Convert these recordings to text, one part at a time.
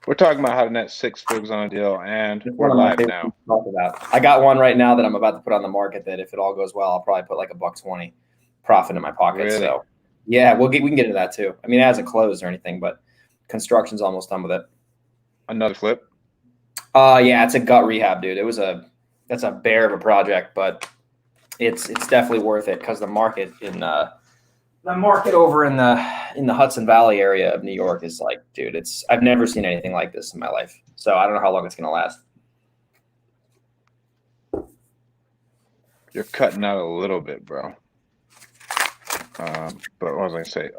We're talking about how to net 6 figures on a deal, and It's we're one of my live favorite now. things to talk about. I got one right now that I'm about to put on the market that if it all goes well, I'll probably put like $1.20 profit in my pocket. Really? So yeah, we can get into that too. I mean, it hasn't closed or anything, but construction's almost done with it. Another flip? Yeah, it's a gut rehab, dude. That's a bear of a project, but it's definitely worth it because the market over in the Hudson Valley area of New York is like, dude, I've never seen anything like this in my life. So I don't know how long it's gonna last. You're cutting out a little bit, bro. But what was I gonna say?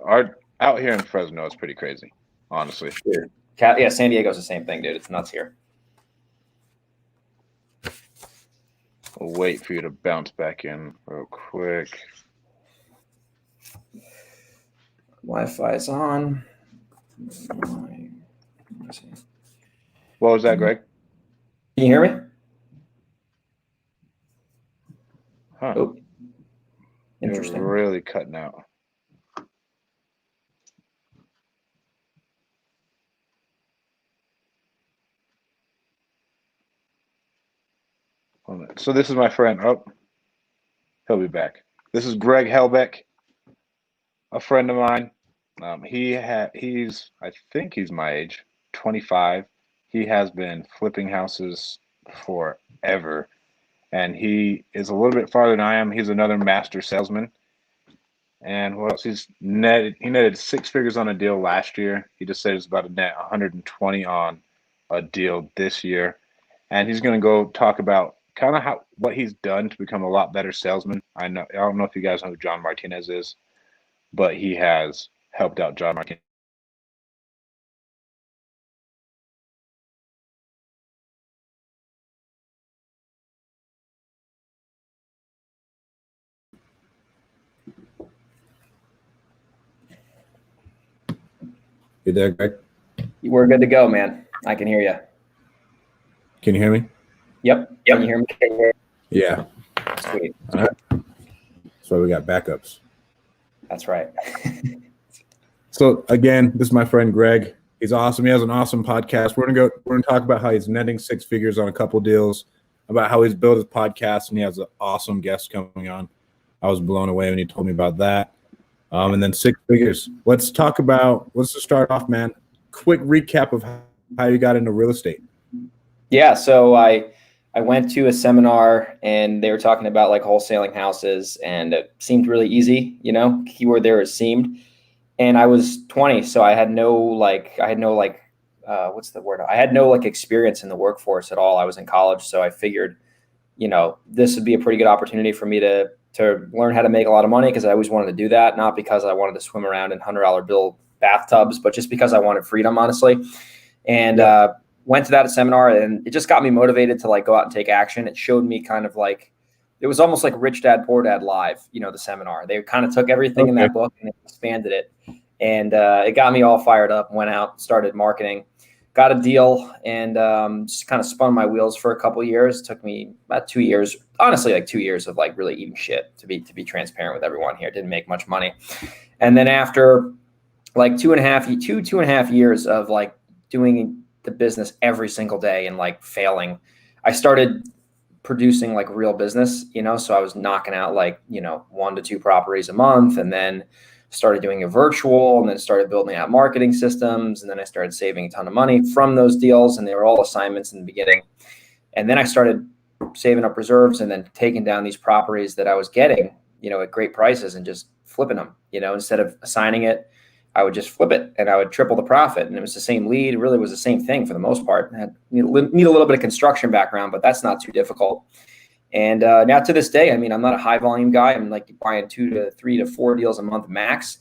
Out here in Fresno, it's pretty crazy, honestly. Dude. Yeah, San Diego's the same thing, dude. It's nuts here. I'll wait for you to bounce back in real quick. Wi-Fi's on. What was that, Greg? Can you hear me? Huh. Oh, interesting. You're really cutting out. So this is my friend. Oh, he'll be back. This is Greg Helbeck, a friend of mine. I think he's my age, 25. He has been flipping houses forever, and he is a little bit farther than I am. He's another master salesman. And what else? He netted 6 figures on a deal last year. He just said it's about to net 120 on a deal this year. And he's going to go talk about kind of what he's done to become a lot better salesman. I don't know if you guys know who John Martinez is, but he has helped out John Martinez. You there, Greg? We're good to go, man. I can hear you. Can you hear me? Yep. Can you hear me? Yeah. Sweet. All right. That's why we got backups. That's right. So again, this is my friend Greg. He's awesome. He has an awesome podcast. We're gonna talk about how he's netting 6 figures on a couple deals, about how he's built his podcast, and he has an awesome guest coming on. I was blown away when he told me about that. And then 6 figures. Let's just start off, man. Quick recap of how you got into real estate. Yeah, so I went to a seminar and they were talking about like wholesaling houses, and it seemed really easy, keyword there is seemed. And I was 20, so I had no what's the word? I had no experience in the workforce at all. I was in college, so I figured, this would be a pretty good opportunity for me to learn how to make a lot of money, because I always wanted to do that, not because I wanted to swim around in $100 bill bathtubs, but just because I wanted freedom, honestly. And went to that seminar, and it just got me motivated to go out and take action. It showed me kind of it was almost like Rich Dad Poor Dad Live, the seminar. They kind of took everything in that book and they expanded it. And it got me all fired up, went out, started marketing, got a deal, and just kind of spun my wheels for a couple of years. It took me about 2 years, honestly, 2 years of really eating shit, to be transparent with everyone here. Didn't make much money. And then after 2.5 years of doing the business every single day and failing, I started producing real business, so I was knocking out 1 to 2 properties a month, and then started doing a virtual, and then started building out marketing systems, and then I started saving a ton of money from those deals, and they were all assignments in the beginning. And then I started saving up reserves and then taking down these properties that I was getting, at great prices, and just flipping them, instead of assigning it, I would just flip it and I would triple the profit. And it was the same lead. It really was the same thing for the most part. I need a little bit of construction background, but that's not too difficult. And now to this day, I'm not a high volume guy. I'm buying 2 to 3 to 4 deals a month max.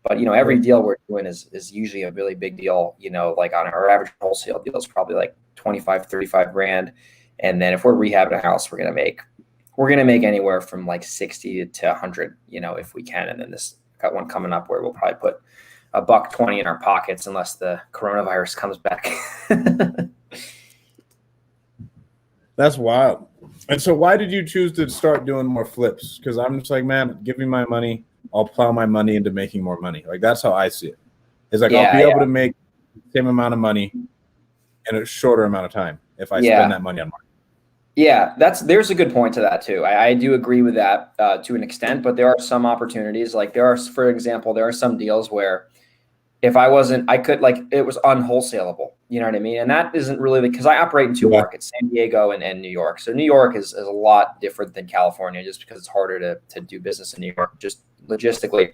But, every deal we're doing is usually a really big deal, on our average wholesale deal is probably 25, 35 grand. And then if we're rehabbing a house, we're going to make anywhere from 60 to 100, if we can. And then this got one coming up where we'll probably put $1.20 in our pockets unless the coronavirus comes back. That's wild. And so why did you choose to start doing more flips? Because I'm just man, give me my money. I'll plow my money into making more money. That's how I see it. It's I'll be able to make the same amount of money in a shorter amount of time if I Yeah. spend that money on marketing. Yeah, there's a good point to that too. I do agree with that to an extent, but there are some opportunities. Like for example, there are some deals where if I wasn't, I could like it was unwholesaleable. You know what I mean? And that isn't really because I operate in two markets, San Diego and New York. So New York is a lot different than California, just because it's harder to do business in New York, just logistically.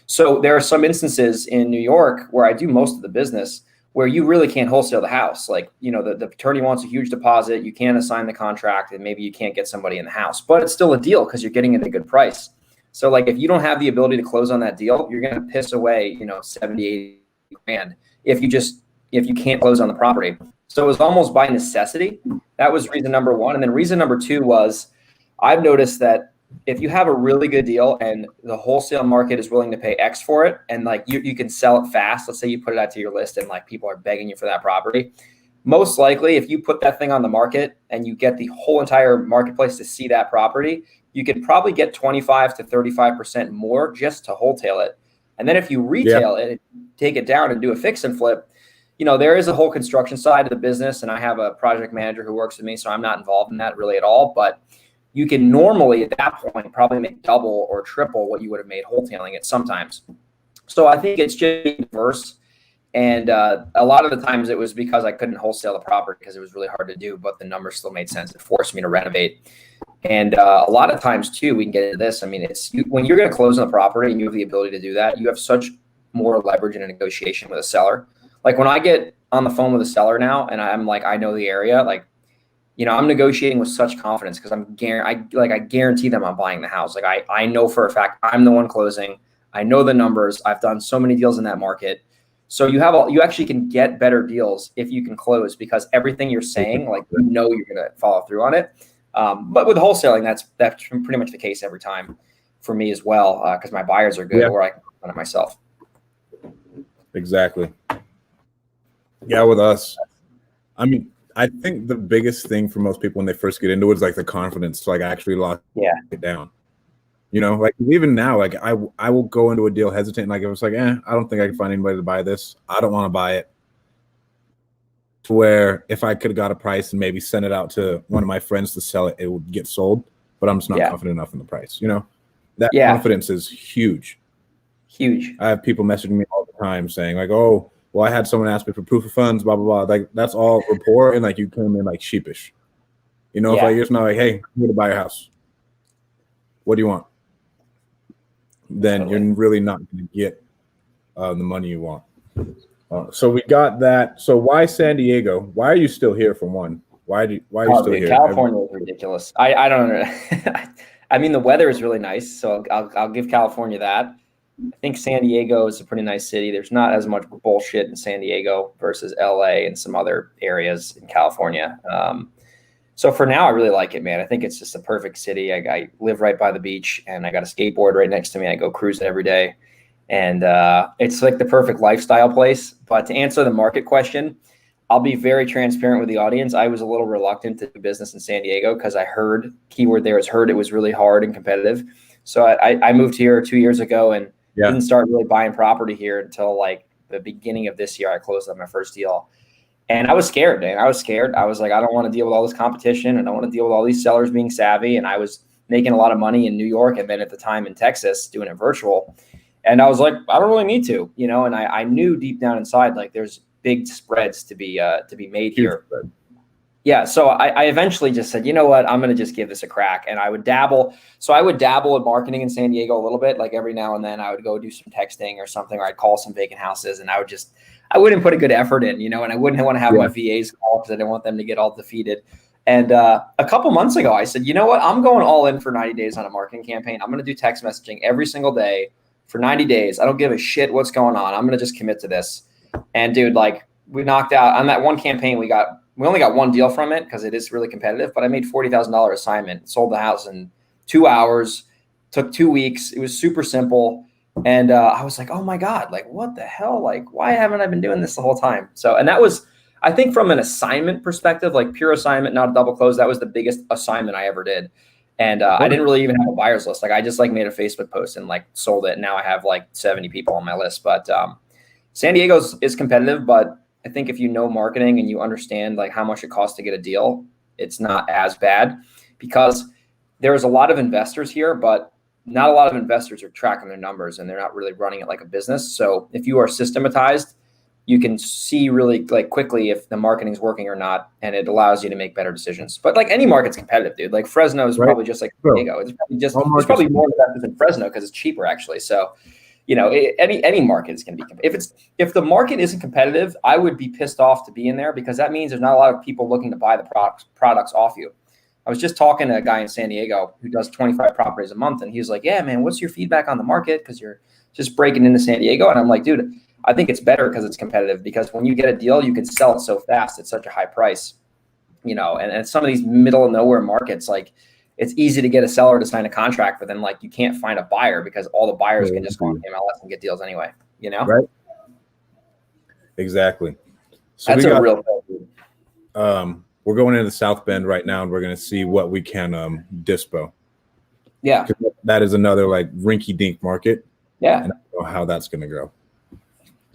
So there are some instances in New York where I do most of the business where you really can't wholesale the house. Like, you know, the attorney wants a huge deposit, you can't assign the contract, and maybe you can't get somebody in the house, but it's still a deal because you're getting it at a good price. So like, if you don't have the ability to close on that deal, you're going to piss away, 70, 80 grand if you can't close on the property. So it was almost by necessity. That was reason number one. And then reason number two was I've noticed that if you have a really good deal and the wholesale market is willing to pay X for it, and like you can sell it fast, let's say you put it out to your list and like people are begging you for that property, most likely if you put that thing on the market and you get the whole entire marketplace to see that property, you could probably get 25 to 35% more just to wholesale it. And then if you retail it, take it down and do a fix and flip, there is a whole construction side of the business, and I have a project manager who works with me, so I'm not involved in that really at all, but you can normally at that point probably make double or triple what you would have made wholesaling it sometimes. So I think it's just diverse. And a lot of the times it was because I couldn't wholesale the property because it was really hard to do, but the numbers still made sense. It forced me to renovate. And a lot of times too, we can get into this. I mean, when you're going to close on the property and you have the ability to do that, you have such more leverage in a negotiation with a seller. Like when I get on the phone with a seller now and I'm like, I know the area, like, I'm negotiating with such confidence because I guarantee them I'm buying the house. Like I know for a fact I'm the one closing. I know the numbers. I've done so many deals in that market. So you actually can get better deals if you can close because everything you're saying, like you're going to follow through on it. But with wholesaling, that's pretty much the case every time for me as well because my buyers are good or I can run it myself. Exactly. Yeah, with us, I mean, I think the biggest thing for most people when they first get into it is like the confidence to like actually lock it down. Like even now, like I will go into a deal hesitant. Like if it's like, I don't think I can find anybody to buy this. I don't want to buy it. To where if I could have got a price and maybe sent it out to one of my friends to sell it, it would get sold. But I'm just not confident enough in the price. That confidence is huge. Huge. I have people messaging me all the time saying like, oh, well, I had someone ask me for proof of funds, blah, blah, blah. Like that's all rapport. And like you come in like sheepish. If like you're just not like, hey, I'm here to buy your house. What do you want? Then you're really not going to get the money you want. So we got that. So why San Diego? Why are you still here for one? Why are you still here? California is ridiculous. I don't know. I mean, the weather is really nice. So I'll give California that. I think San Diego is a pretty nice city. There's not as much bullshit in San Diego versus LA and some other areas in California. So for now, I really like it, man. I think it's just a perfect city. I live right by the beach and I got a skateboard right next to me. I go cruising every day. And it's like the perfect lifestyle place. But to answer the market question, I'll be very transparent with the audience. I was a little reluctant to do business in San Diego because I heard, keyword there is heard, it was really hard and competitive. So I moved here 2 years ago and didn't start really buying property here until like the beginning of this year. I closed on my first deal. And I was scared, man. I was scared. I was like, I don't want to deal with all this competition. And I don't want to deal with all these sellers being savvy. And I was making a lot of money in New York and then at the time in Texas doing it virtual. And I was like, I don't really need to, and I knew deep down inside, like there's big spreads to be made here. Yeah. So I eventually just said, you know what, I'm going to just give this a crack. And I would dabble. So I would dabble in marketing in San Diego a little bit. Like every now and then I would go do some texting or something, or I'd call some vacant houses and I wouldn't put a good effort in, and I wouldn't want to have my VAs call because I didn't want them to get all defeated. And a couple months ago, I said, you know what, I'm going all in for 90 days on a marketing campaign. I'm going to do text messaging every single day for 90 days. I don't give a shit what's going on. I'm going to just commit to this. And dude, like we knocked out on that one campaign. We only got one deal from it because it is really competitive, but I made $40,000 assignment, sold the house in 2 hours, took 2 weeks. It was super simple. And I was like, oh my God, like what the hell? Like, why haven't I been doing this the whole time? So, and that was, I think from an assignment perspective, like pure assignment, not a double close, that was the biggest assignment I ever did. And I didn't really even have a buyer's list. Like I just like made a Facebook post and like sold it. And now I have like 70 people on my list. But San Diego is competitive, but I think if you know marketing and you understand like how much it costs to get a deal, it's not as bad, because there's a lot of investors here, but not a lot of investors are tracking their numbers and they're not really running it like a business. So if you are systematized, you can see really like quickly if the marketing's working or not, and it allows you to make better decisions. But like any market's competitive, dude. Like Fresno is probably just like San Diego. It's probably just there's probably more investors in Fresno because it's cheaper actually. So, you know, any market is going to be if the market isn't competitive, I would be pissed off to be in there, because that means there's not a lot of people looking to buy the products off you. I was just talking to a guy in San Diego who does 25 properties a month, and he was like, "Yeah, man, what's your feedback on the market? Because you're just breaking into San Diego." And I'm like, dude, I think it's better because it's competitive, because when you get a deal, you can sell it so fast at such a high price, you know, and some of these middle of nowhere markets, like it's easy to get a seller to sign a contract, but then like you can't find a buyer because all the buyers can just go on MLS and get deals anyway, you know? Right. Exactly. So that's a real we're going into South Bend right now, and we're going to see what we can dispo. Yeah. That is another like rinky dink market. Yeah. And I don't know how that's going to grow.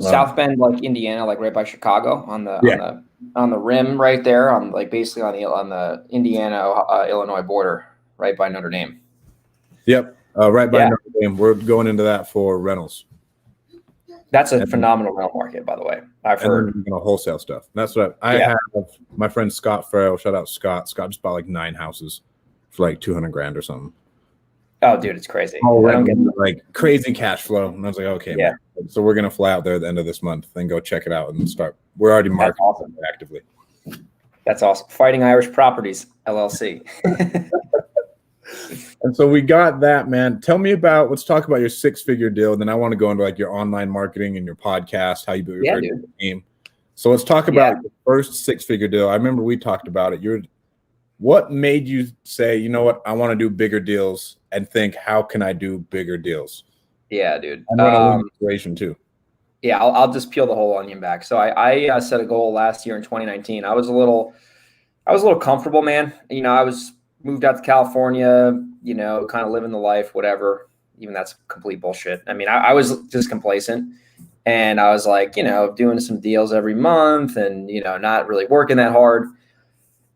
South Bend, like Indiana, like right by Chicago, on the rim right there, on like basically on the Indiana Illinois border, right by Notre Dame. Yep, right by Notre Dame. We're going into that for rentals. That's a phenomenal rental market, by the way. I've heard. Wholesale stuff. That's what I have. My friend Scott Farrell. Shout out Scott. Scott just bought like 9 houses for like $200,000 or something. Oh, dude, it's crazy. I don't get like crazy cash flow. And I was like, okay, man. So we're gonna fly out there at the end of this month and go check it out and start. We're already marketing actively. That's awesome. Fighting Irish Properties LLC. And so we got that, man. Tell me about. Let's talk about your 6-figure deal. And then I want to go into like your online marketing and your podcast, how you build your team. So let's talk about the first 6-figure deal. I remember we talked about it. What made you say, you know what, I want to do bigger deals, and think, how can I do bigger deals? Yeah, dude. Inspiration too. Yeah, I'll just peel the whole onion back. So I set a goal last year in 2019. I was a little comfortable, man. You know, I was moved out to California, you know, kind of living the life, whatever. Even that's complete bullshit. I mean, I was just complacent, and I was like, you know, doing some deals every month, and you know, not really working that hard.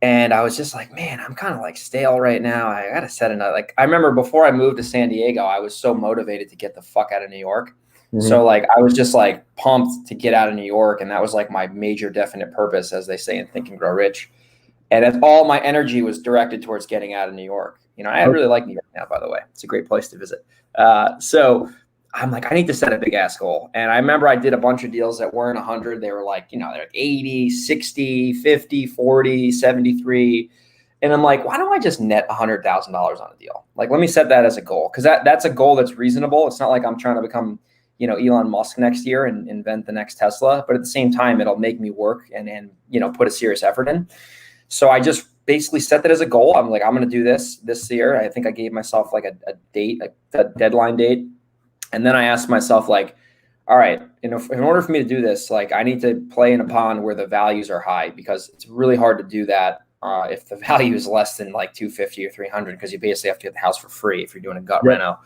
And I was just like, man, I'm kind of like stale right now. I got to set another, like, I remember before I moved to San Diego, I was so motivated to get the fuck out of New York. Mm-hmm. So like, I was just like pumped to get out of New York. And that was like my major definite purpose, as they say in Think and Grow Rich. And that's all my energy was directed towards getting out of New York. You know, I really like New York now, by the way. It's a great place to visit. So I'm like, I need to set a big ass goal. And I remember I did a bunch of deals that weren't 100. They were like, you know, they're like 80, 60, 50, 40, 73. And I'm like, why don't I just net $100,000 on a deal? Like, let me set that as a goal. Cause that's a goal that's reasonable. It's not like I'm trying to become, you know, Elon Musk next year and invent the next Tesla, but at the same time, it'll make me work and, you know, put a serious effort in. So I just basically set that as a goal. I'm like, I'm going to do this year. I think I gave myself like a date, a deadline date. And then I asked myself, like, all right, in order for me to do this, like, I need to play in a pond where the values are high, because it's really hard to do that if the value is less than like 250 or 300, because you basically have to get the house for free if you're doing a gut reno,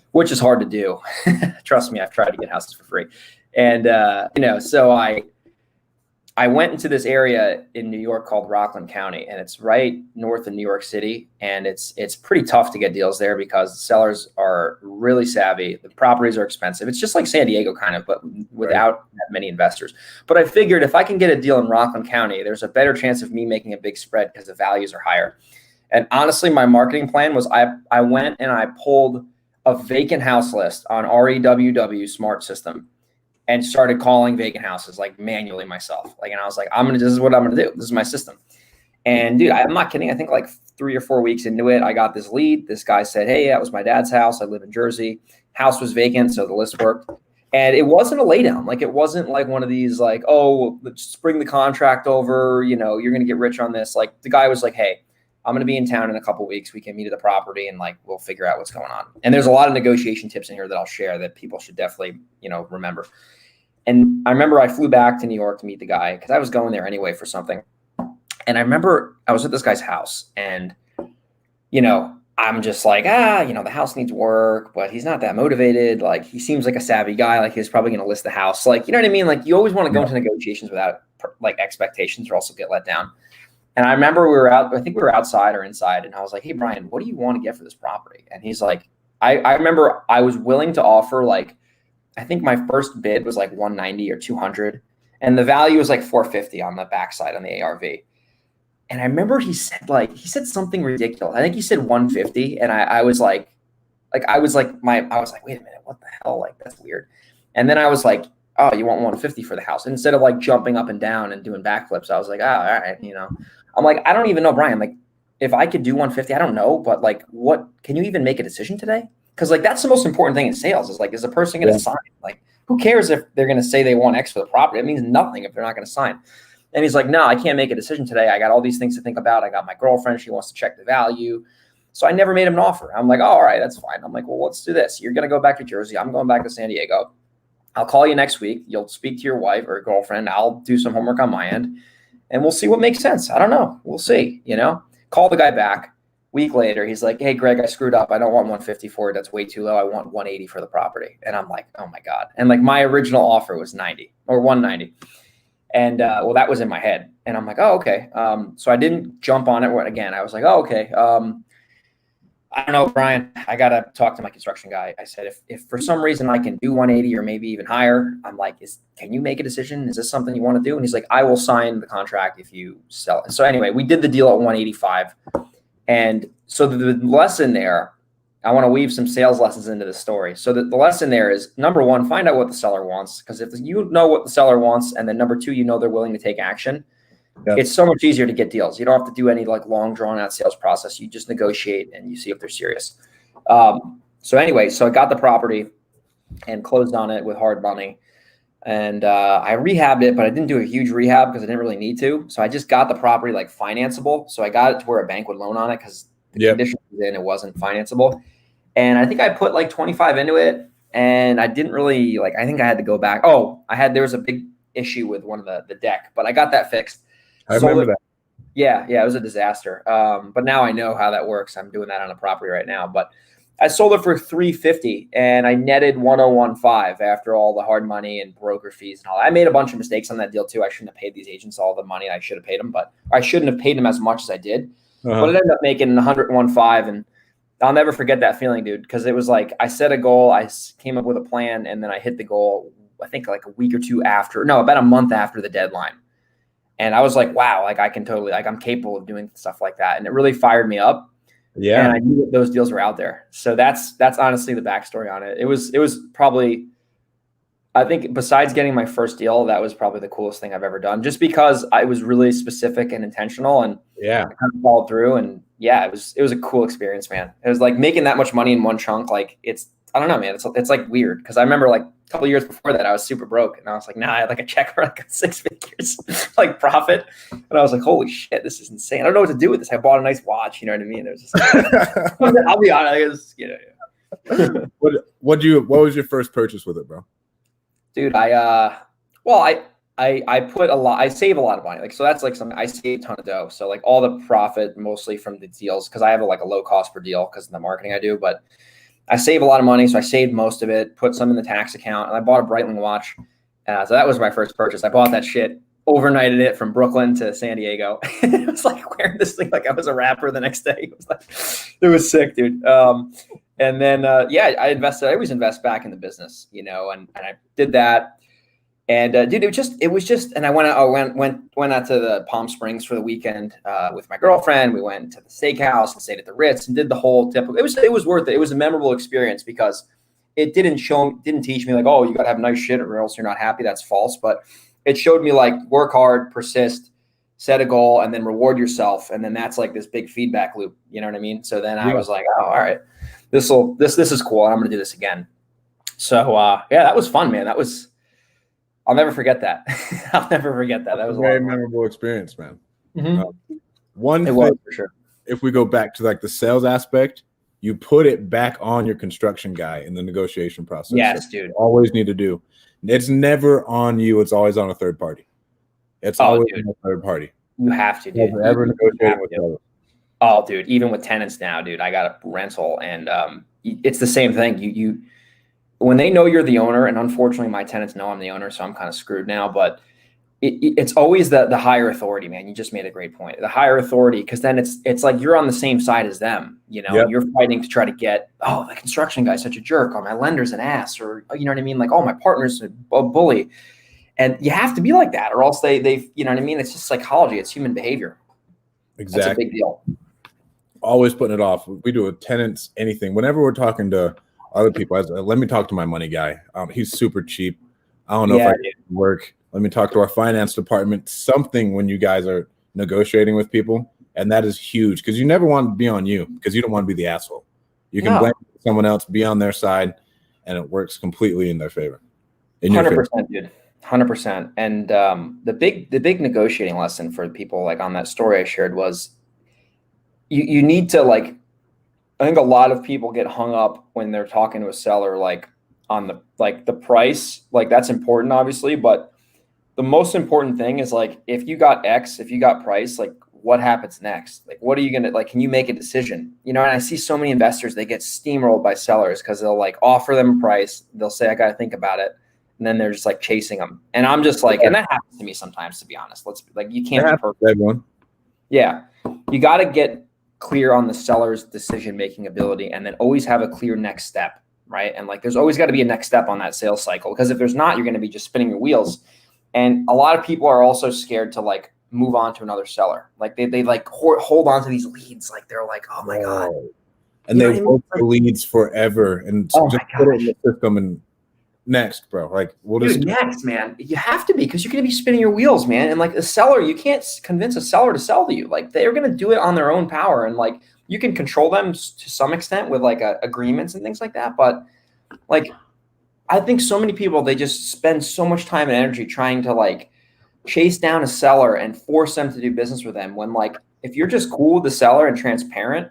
which is hard to do. Trust me, I've tried to get houses for free. And, you know, so I went into this area in New York called Rockland County, and it's right north of New York City. And it's pretty tough to get deals there because the sellers are really savvy. The properties are expensive. It's just like San Diego kind of, but without that many investors. But I figured if I can get a deal in Rockland County, there's a better chance of me making a big spread because the values are higher. And honestly, my marketing plan was I went and I pulled a vacant house list on REWW Smart System and started calling vacant houses like manually myself. Like, and I was like, this is what I'm going to do. This is my system. And dude, I'm not kidding. I think like 3 or 4 weeks into it, I got this lead. This guy said, hey, that was my dad's house. I live in Jersey. House was vacant. So the list worked. And it wasn't a laydown. Like, it wasn't like one of these like, oh, let's bring the contract over. You know, you're going to get rich on this. Like, the guy was like, hey, I'm going to be in town in a couple of weeks. We can meet at the property and like, we'll figure out what's going on. And there's a lot of negotiation tips in here that I'll share that people should definitely, you know, remember. And I remember I flew back to New York to meet the guy because I was going there anyway for something. And I remember I was at this guy's house, and, you know, I'm just like, you know, the house needs work, but he's not that motivated. Like, he seems like a savvy guy. Like, he's probably going to list the house. Like, you know what I mean? Like, you always want to go into negotiations without like expectations or also get let down. And I remember I think we were outside or inside, and I was like, hey, Brian, what do you want to get for this property? And he's like, I remember I was willing to offer, like, I think my first bid was like 190 or 200, and the value was like 450 on the backside on the ARV. And I remember he said something ridiculous. I think he said 150, and I was like, wait a minute, what the hell? Like, that's weird. And then I was like, oh, you want 150 for the house? And instead of like jumping up and down and doing backflips, I was like, oh, all right, I'm like, I don't even know, Brian, like, if I could do 150, I don't know, but like, what, can you even make a decision today? Because like, that's the most important thing in sales is like, is a person going to sign? Like, who cares if they're going to say they want X for the property? It means nothing if they're not going to sign. And he's like, no, I can't make a decision today. I got all these things to think about. I got my girlfriend. She wants to check the value. So I never made him an offer. I'm like, oh, all right, that's fine. I'm like, well, let's do this. You're going to go back to Jersey. I'm going back to San Diego. I'll call you next week. You'll speak to your wife or girlfriend. I'll do some homework on my end, and we'll see what makes sense. I don't know. We'll see, Call the guy back. Week later, he's like, hey, Greg, I screwed up. I don't want 150 for it. That's way too low. I want 180 for the property. And I'm like, oh my God. And like my original offer was 90 or 190. And well, that was in my head. And I'm like, oh, okay. So I didn't jump on it again. I was like, oh, okay. I don't know, Brian, I got to talk to my construction guy. I said, if for some reason I can do 180 or maybe even higher, I'm like, can you make a decision? Is this something you want to do? And he's like, I will sign the contract if you sell it. So anyway, we did the deal at 185. And so the lesson there, I want to weave some sales lessons into the story. So the lesson there is, number one, find out what the seller wants. Because if you know what the seller wants, and then number two, they're willing to take action, it's so much easier to get deals. You don't have to do any like long drawn out sales process. You just negotiate and you see if they're serious. So anyway, so I got the property and closed on it with hard money. And I rehabbed it, but I didn't do a huge rehab because I didn't really need to. So I just got the property like financeable. So I got it to where a bank would loan on it because the condition was in, it wasn't financeable. And I think I put like 25 into it, and I didn't really I think I had to go back. There was a big issue with one of the deck, but I got that fixed. I remember that. Yeah, it was a disaster. But now I know how that works. I'm doing that on a property right now. But I sold it for $350, and I netted 1015 after all the hard money and broker fees and all. I made a bunch of mistakes on that deal too. I shouldn't have paid these agents all the money I should have paid them, but I shouldn't have paid them as much as I did. But it ended up making 115, and I'll never forget that feeling, dude, because it was like I set a goal, I came up with a plan, and then I hit the goal. I think like about a month after the deadline. And I was like, wow, like I can totally, like I'm capable of doing stuff like that. And it really fired me up. Yeah. And I knew that those deals were out there. So that's honestly the backstory on it. It was probably, I think besides getting my first deal, that was probably the coolest thing I've ever done, just because I was really specific and intentional, and I kind of followed through. And it was a cool experience, man. It was like making that much money in one chunk. Like I don't know, man. It's like weird. Cause I remember like a couple of years before that, I was super broke, and I was like, I had like a check for like 6 figures, like profit. And I was like, holy shit, this is insane. I don't know what to do with this. I bought a nice watch, you know what I mean? It was just, I'll be honest, What was your first purchase with it, bro? Dude, I put a lot, I save a lot of money. Like, so that's like something, I save a ton of dough. So like all the profit mostly from the deals, cause I have a low cost per deal cause of the marketing I do, but I save a lot of money. So I saved most of it, put some in the tax account, and I bought a Breitling watch. So that was my first purchase. I bought that shit, overnighted it from Brooklyn to San Diego. It was like wearing this thing like I was a rapper the next day. It was sick, dude. And then, I invested. I always invest back in the business, and I did that. And dude, it was just, and I went out to the Palm Springs for the weekend with my girlfriend. We went to the steakhouse and stayed at the Ritz and did the whole typical. It was worth it. It was a memorable experience because it didn't teach me like, oh, you gotta have nice shit or else you're not happy. That's false. But it showed me like work hard, persist, set a goal, and then reward yourself. And then that's like this big feedback loop. You know what I mean? So then I was like, oh, all right, this is cool, and I'm gonna do this again. So that was fun, man. I'll never forget that. I'll never forget that. That was a very memorable experience, man. Mm-hmm. One thing, was, for sure. If we go back to like the sales aspect, you put it back on your construction guy in the negotiation process. Yes, dude. Always need to do. It's never on you. It's always on a third party. It's always on a third party. You have to, dude. Ever negotiating with others. Oh, dude. Even with tenants now, dude. I got a rental, and it's the same thing. You when they know you're the owner, and unfortunately my tenants know I'm the owner, so I'm kind of screwed now, but it's always the higher authority, man. You just made a great point. The higher authority, because then it's like you're on the same side as them, you know, and you're fighting to try to get, oh, the construction guy's such a jerk, or my lender's an ass, or you know what I mean? Like, oh, my partner's a bully. And you have to be like that, or else they've, you know what I mean? It's just psychology. It's human behavior. Exactly. That's a big deal. Always putting it off. We do with tenants, anything. Whenever we're talking to other people, let me talk to my money guy. He's super cheap. I don't know if I can work. Let me talk to our finance department. Something when you guys are negotiating with people, and that is huge because you never want to be on you because you don't want to be the asshole. You can blame someone else, be on their side, and it works completely in their favor. 100%, dude. 100%. And the big negotiating lesson for people like on that story I shared was you need to like. I think a lot of people get hung up when they're talking to a seller like on the price. Like that's important, obviously, but the most important thing is like if you got X, if you got price, like what happens next? Like what are you gonna like? Can you make a decision? You know, and I see so many investors, they get steamrolled by sellers because they'll like offer them a price, they'll say I got to think about it, and then they're just like chasing them. And I'm just like, and that happens to me sometimes, to be honest. Let's like you can't be perfect. Everyone. Yeah, you got to get clear on the seller's decision-making ability and then always have a clear next step, right? And like, there's always got to be a next step on that sales cycle because if there's not, you're going to be just spinning your wheels. And a lot of people are also scared to like move on to another seller. Like they like hold on to these leads. Like they're like, oh my God. And they work the leads forever and just put it in the system and next, bro. Like we'll just next, man. You have to be because you're going to be spinning your wheels, man. And like a seller, you can't convince a seller to sell to you. Like they're going to do it on their own power, and like you can control them to some extent with like agreements and things like that. But like, I think so many people, they just spend so much time and energy trying to like chase down a seller and force them to do business with them. When like if you're just cool with the seller and transparent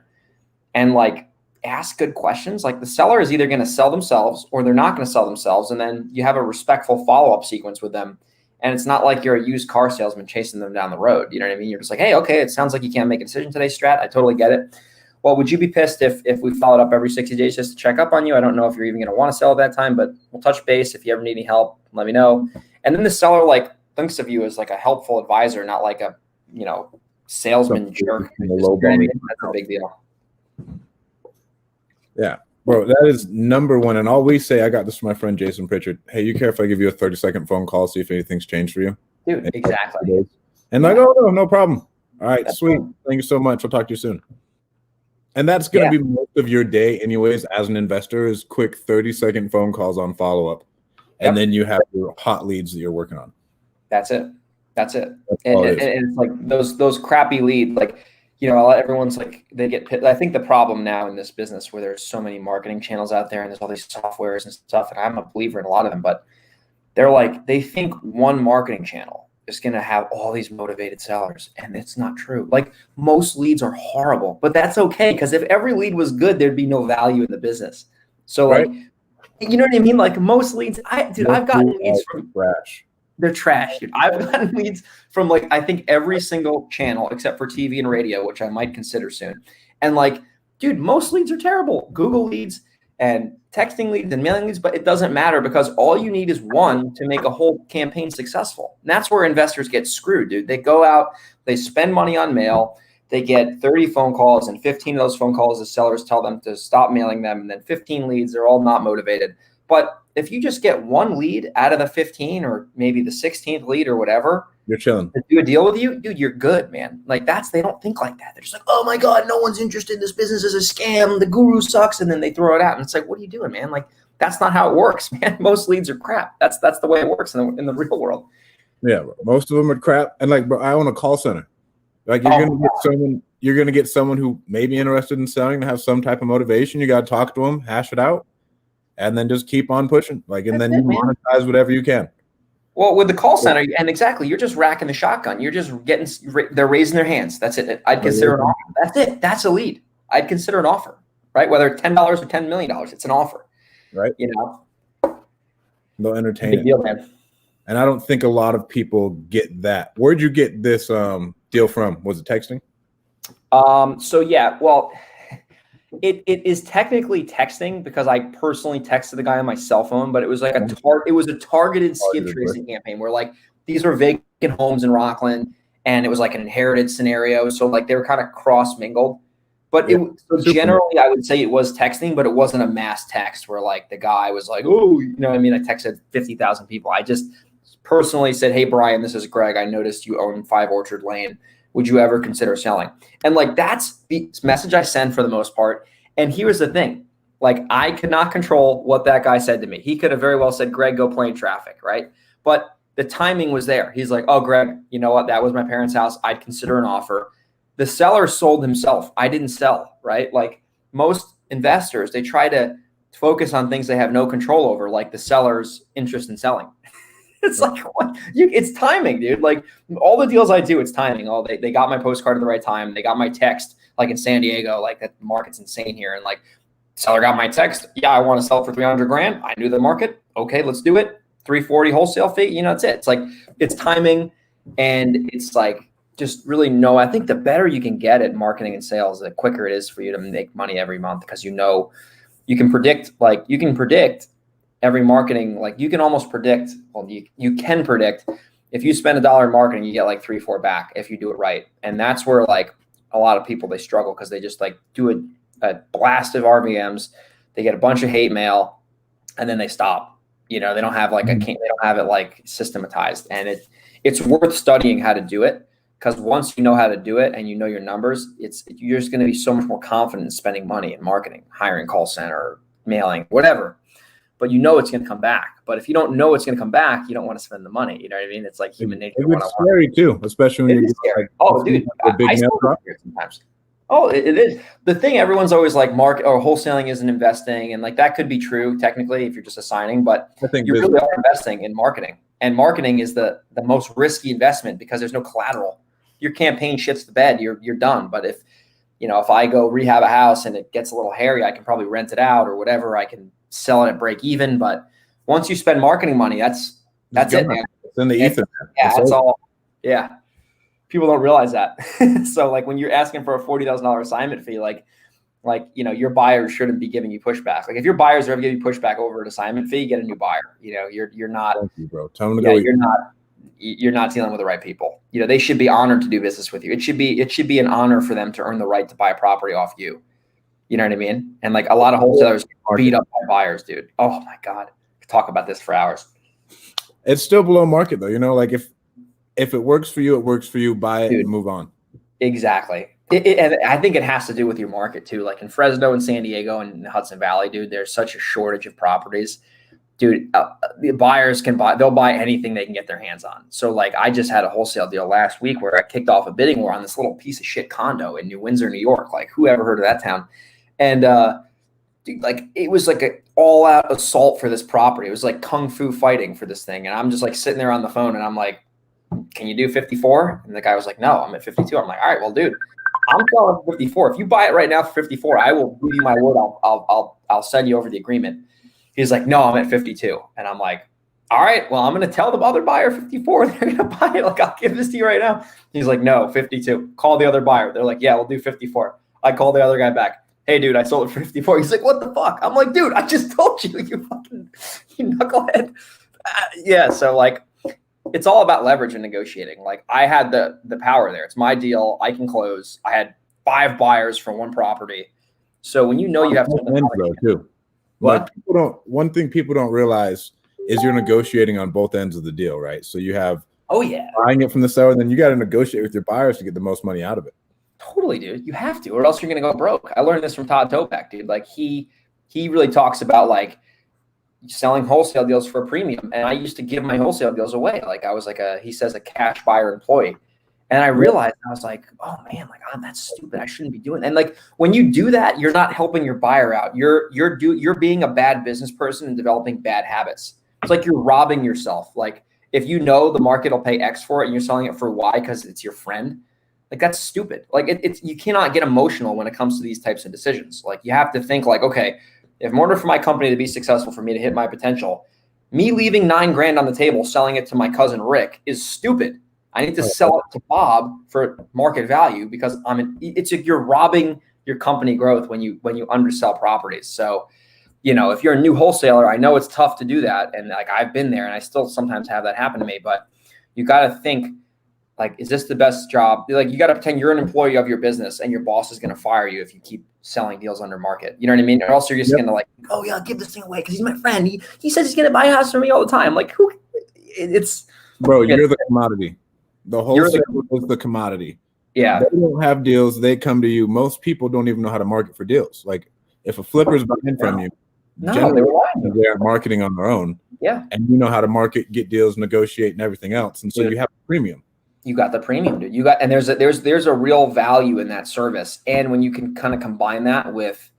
and like ask good questions, like the seller is either going to sell themselves or they're not going to sell themselves. And then you have a respectful follow-up sequence with them. And it's not like you're a used car salesman chasing them down the road. You know what I mean? You're just like, hey, okay, it sounds like you can't make a decision today, Strat. I totally get it. Well, would you be pissed if we followed up every 60 days just to check up on you? I don't know if you're even going to want to sell at that time, but we'll touch base. If you ever need any help, let me know. And then the seller like thinks of you as like a helpful advisor, not like a, you know, salesman jerk. You know what I mean? That's a big deal. Yeah, bro, that is number one. And all we say, I got this from my friend Jason Pritchard. Hey, you care if I give you a 30-second phone call, see if anything's changed for you? Dude, exactly. And like, oh, no problem. All right, that's sweet. Cool. Thank you so much. I'll talk to you soon. And that's going to be most of your day anyways as an investor is quick 30-second phone calls on follow-up. And then you have your hot leads that you're working on. That's it. That's it. And it's like those crappy leads, like, you know, everyone's like, they get pissed. I think the problem now in this business where there's so many marketing channels out there and there's all these softwares and stuff, and I'm a believer in a lot of them, but they're like, they think one marketing channel is going to have all these motivated sellers, and it's not true. Like most leads are horrible, but that's okay. Because if every lead was good, there'd be no value in the business. So like, you know what I mean? Like most leads, I've gotten leads from trash. They're trash, dude. I've gotten leads from like, I think every single channel except for TV and radio, which I might consider soon. And like, dude, most leads are terrible. Google leads and texting leads and mailing leads, but it doesn't matter because all you need is one to make a whole campaign successful. And that's where investors get screwed, dude. They go out, they spend money on mail, they get 30 phone calls, and 15 of those phone calls, the sellers tell them to stop mailing them. And then 15 leads, they're all not motivated. But if you just get one lead out of the 15 or maybe the 16th lead or whatever, you're chilling. To do a deal with you, dude, you're good, man. Like they don't think like that. They're just like, oh my God, no one's interested. This business is a scam. The guru sucks. And then they throw it out. And it's like, what are you doing, man? Like, that's not how it works, man. Most leads are crap. That's the way it works in the real world. Yeah, most of them are crap. And like, bro, I own a call center. Like you're gonna get someone who may be interested in selling to have some type of motivation. You got to talk to them, hash it out, and then just keep on pushing. Like, and then you monetize whatever you can. Well, with the call center, and exactly, you're just racking the shotgun. You're just they're raising their hands. That's it. I'd consider an offer. That's it. That's a lead. I'd consider an offer, right? Whether it's $10 or $10 million, it's an offer, right? You know, they'll entertain big it. Deal, man. And I don't think a lot of people get that. Where'd you get this deal from? Was it texting? So yeah, well, it is technically texting because I personally texted the guy on my cell phone, but it was like it was a targeted skid tracing campaign where like these were vague homes in Rockland, and it was like an inherited scenario. So like they were kind of cross mingled. But so generally, I would say it was texting, but it wasn't a mass text where like the guy was like, oh, you know what I mean? I texted 50,000 people. I just personally said, hey, Brian, this is Greg. I noticed you own 5 Orchard Lane. Would you ever consider selling? And like that's the message I send for the most part. And here's the thing. Like I could not control what that guy said to me. He could have very well said, Greg, go play in traffic, right? But the timing was there. He's like, oh, Greg, you know what? That was my parents' house. I'd consider an offer. The seller sold himself. I didn't sell, right? Like most investors, they try to focus on things they have no control over, like the seller's interest in selling. It's like, what? It's timing, dude. Like all the deals I do, it's timing. Oh, they got my postcard at the right time. They got my text, like in San Diego, like that market's insane here. And like seller got my text. Yeah, I want to sell for 300 grand. I knew the market. Okay, let's do it. 340 wholesale fee. You know, that's it. It's like, it's timing. And it's like, just really know, I think the better you can get at marketing and sales, the quicker it is for you to make money every month, because you know, you can predict every marketing, like you can almost predict, well, you can predict if you spend $1 in marketing, you get like 3-4 back if you do it right. And that's where like a lot of people, they struggle because they just like do a blast of RVMs, they get a bunch of hate mail, and then they stop. You know, they don't have like they don't have it like systematized, and it's worth studying how to do it. Because once you know how to do it and you know your numbers, you're just going to be so much more confident in spending money in marketing, hiring, call center, mailing, whatever. But you know it's going to come back. But if you don't know it's going to come back, you don't want to spend the money. You know what I mean? It's like human nature. It's scary too, especially when you're like, oh, dude, I still get sometimes. Oh, it is. The thing everyone's always like market or wholesaling isn't investing, and like that could be true technically if you're just assigning, but you really are investing in marketing. And marketing is the most risky investment because there's no collateral. Your campaign shits the bed, you're done. But if I go rehab a house and it gets a little hairy, I can probably rent it out or whatever. I can sell it at break even. But once you spend marketing money, that's it, man. It's in the ether. Yeah, that's all. Yeah. People don't realize that. So like when you're asking for a $40,000 assignment fee, like your buyers shouldn't be giving you pushback. Like if your buyers are ever giving you pushback over an assignment fee, get a new buyer. You know, you're not. Thank you, bro. Tell them to go. You're not dealing with the right people. You know, they should be honored to do business with you. It should be an honor for them to earn the right to buy a property off you. You know what I mean? And like a lot of wholesalers beat up by buyers, dude. Oh my God. Talk about this for hours. It's still below market though. You know, like if it works for you, it works for you. Buy it and move on. Exactly. And I think it has to do with your market too. Like in Fresno and San Diego and Hudson Valley, dude, there's such a shortage of properties. Dude, the buyers they'll buy anything they can get their hands on. So like I just had a wholesale deal last week where I kicked off a bidding war on this little piece of shit condo in New Windsor, New York. Like who ever heard of that town? And dude, like it was like an all out assault for this property. It was like kung fu fighting for this thing. And I'm just like sitting there on the phone and I'm like, can you do 54? And the guy was like, no, I'm at 52. I'm like, all right, well, dude, I'm selling 54. If you buy it right now for 54, I will give you my word. I'll send you over the agreement. He's like, no, I'm at 52. And I'm like, all right, well, I'm going to tell the other buyer 54. They're going to buy it. Like, I'll give this to you right now. He's like, no, 52. Call the other buyer. They're like, yeah, we'll do 54. I call the other guy back. Hey, dude, I sold it for 54. He's like, what the fuck? I'm like, dude, I just told you, you knucklehead. Yeah, so like, it's all about leverage and negotiating. Like I had the power there. It's my deal. I can close. I had 5 buyers for one property. So when you know you have to too. What? Like one thing people don't realize is you're negotiating on both ends of the deal, right? So you have buying it from the seller, then you got to negotiate with your buyers to get the most money out of it. Totally, dude. You have to, or else you're gonna go broke. I learned this from Todd Topak, dude. Like he really talks about like selling wholesale deals for a premium. And I used to give my wholesale deals away. Like I was like he says a cash buyer employee. And I realized, I was like, oh man, like that's stupid. I shouldn't be doing that. And like when you do that, you're not helping your buyer out. You're being a bad business person and developing bad habits. It's like you're robbing yourself. Like if you know the market will pay X for it and you're selling it for Y because it's your friend, like that's stupid. Like it's you cannot get emotional when it comes to these types of decisions. Like you have to think like, okay, if in order for my company to be successful, for me to hit my potential, me leaving $9 grand on the table, selling it to my cousin Rick is stupid. I need to sell it to Bob for market value because you're robbing your company growth when you undersell properties. So, if you're a new wholesaler, I know it's tough to do that. And like I've been there and I still sometimes have that happen to me, but You got to think, like, is this the best job? Like, you got to pretend you're an employee of your business and your boss is going to fire you if you keep selling deals under market. You know what I mean? Or else you're just going to like, oh yeah, I'll give this thing away because he's my friend. He says he's going to buy a house for me all the time. Like, who? It's bro. You're the commodity. The wholesale is the commodity. Yeah. They don't have deals. They come to you. Most people don't even know how to market for deals. Like if a flipper's buying from you, generally they're marketing on their own. Yeah. And you know how to market, get deals, negotiate, and everything else. And so you have a premium. You got the premium, dude. And there's a real value in that service. And when you can kind of combine that with,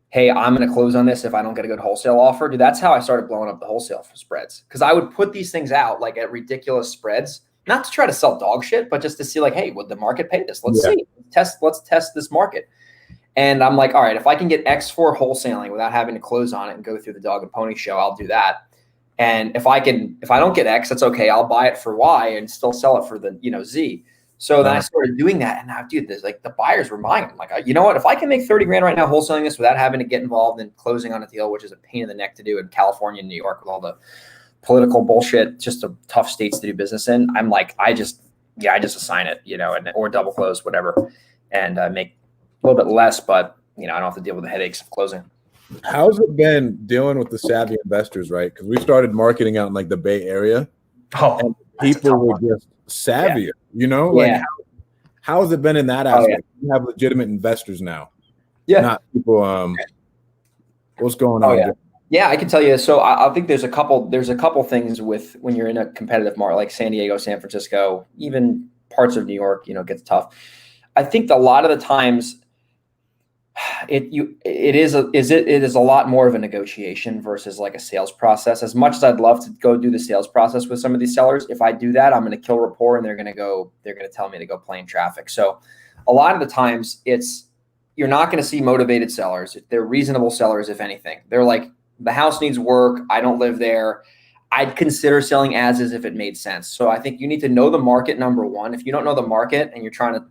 hey, I'm going to close on this if I don't get a good wholesale offer, dude, that's how I started blowing up the wholesale spreads. Because I would put these things out like at ridiculous spreads, not to try to sell dog shit, but just to see like, hey, would the market pay this? Let's see. Let's test this market. And I'm like, all right, if I can get X for wholesaling without having to close on it and go through the dog and pony show, I'll do that. And if I don't get X, that's okay. I'll buy it for Y and still sell it for the, Z. So then I started doing that. And now, dude, there's like the buyers were buying. I'm like, you know what? If I can make 30 grand right now wholesaling this without having to get involved in closing on a deal, which is a pain in the neck to do in California and New York with all the political bullshit, just a tough states to do business in. I'm like, I just assign it, or double close, whatever, and make a little bit less, but I don't have to deal with the headaches of closing. How's it been deling with the savvy investors, right? Because we started marketing out in like the Bay Area. And people were just savvier, Like how has it been in that aspect? You have legitimate investors now. Yeah. Not people what's going on? Yeah, I can tell you. So I think there's a couple things with when you're in a competitive market like San Diego, San Francisco, even parts of New York, gets tough. I think a lot of the times it is a lot more of a negotiation versus like a sales process. As much as I'd love to go do the sales process with some of these sellers, if I do that, I'm going to kill rapport and they're going to tell me to go play in traffic. So a lot of the times you're not going to see motivated sellers. They're reasonable sellers. If anything, they're like, the house needs work. I don't live there. I'd consider selling as is if it made sense. So I think you need to know the market, number one. If you don't know the market and you're trying to,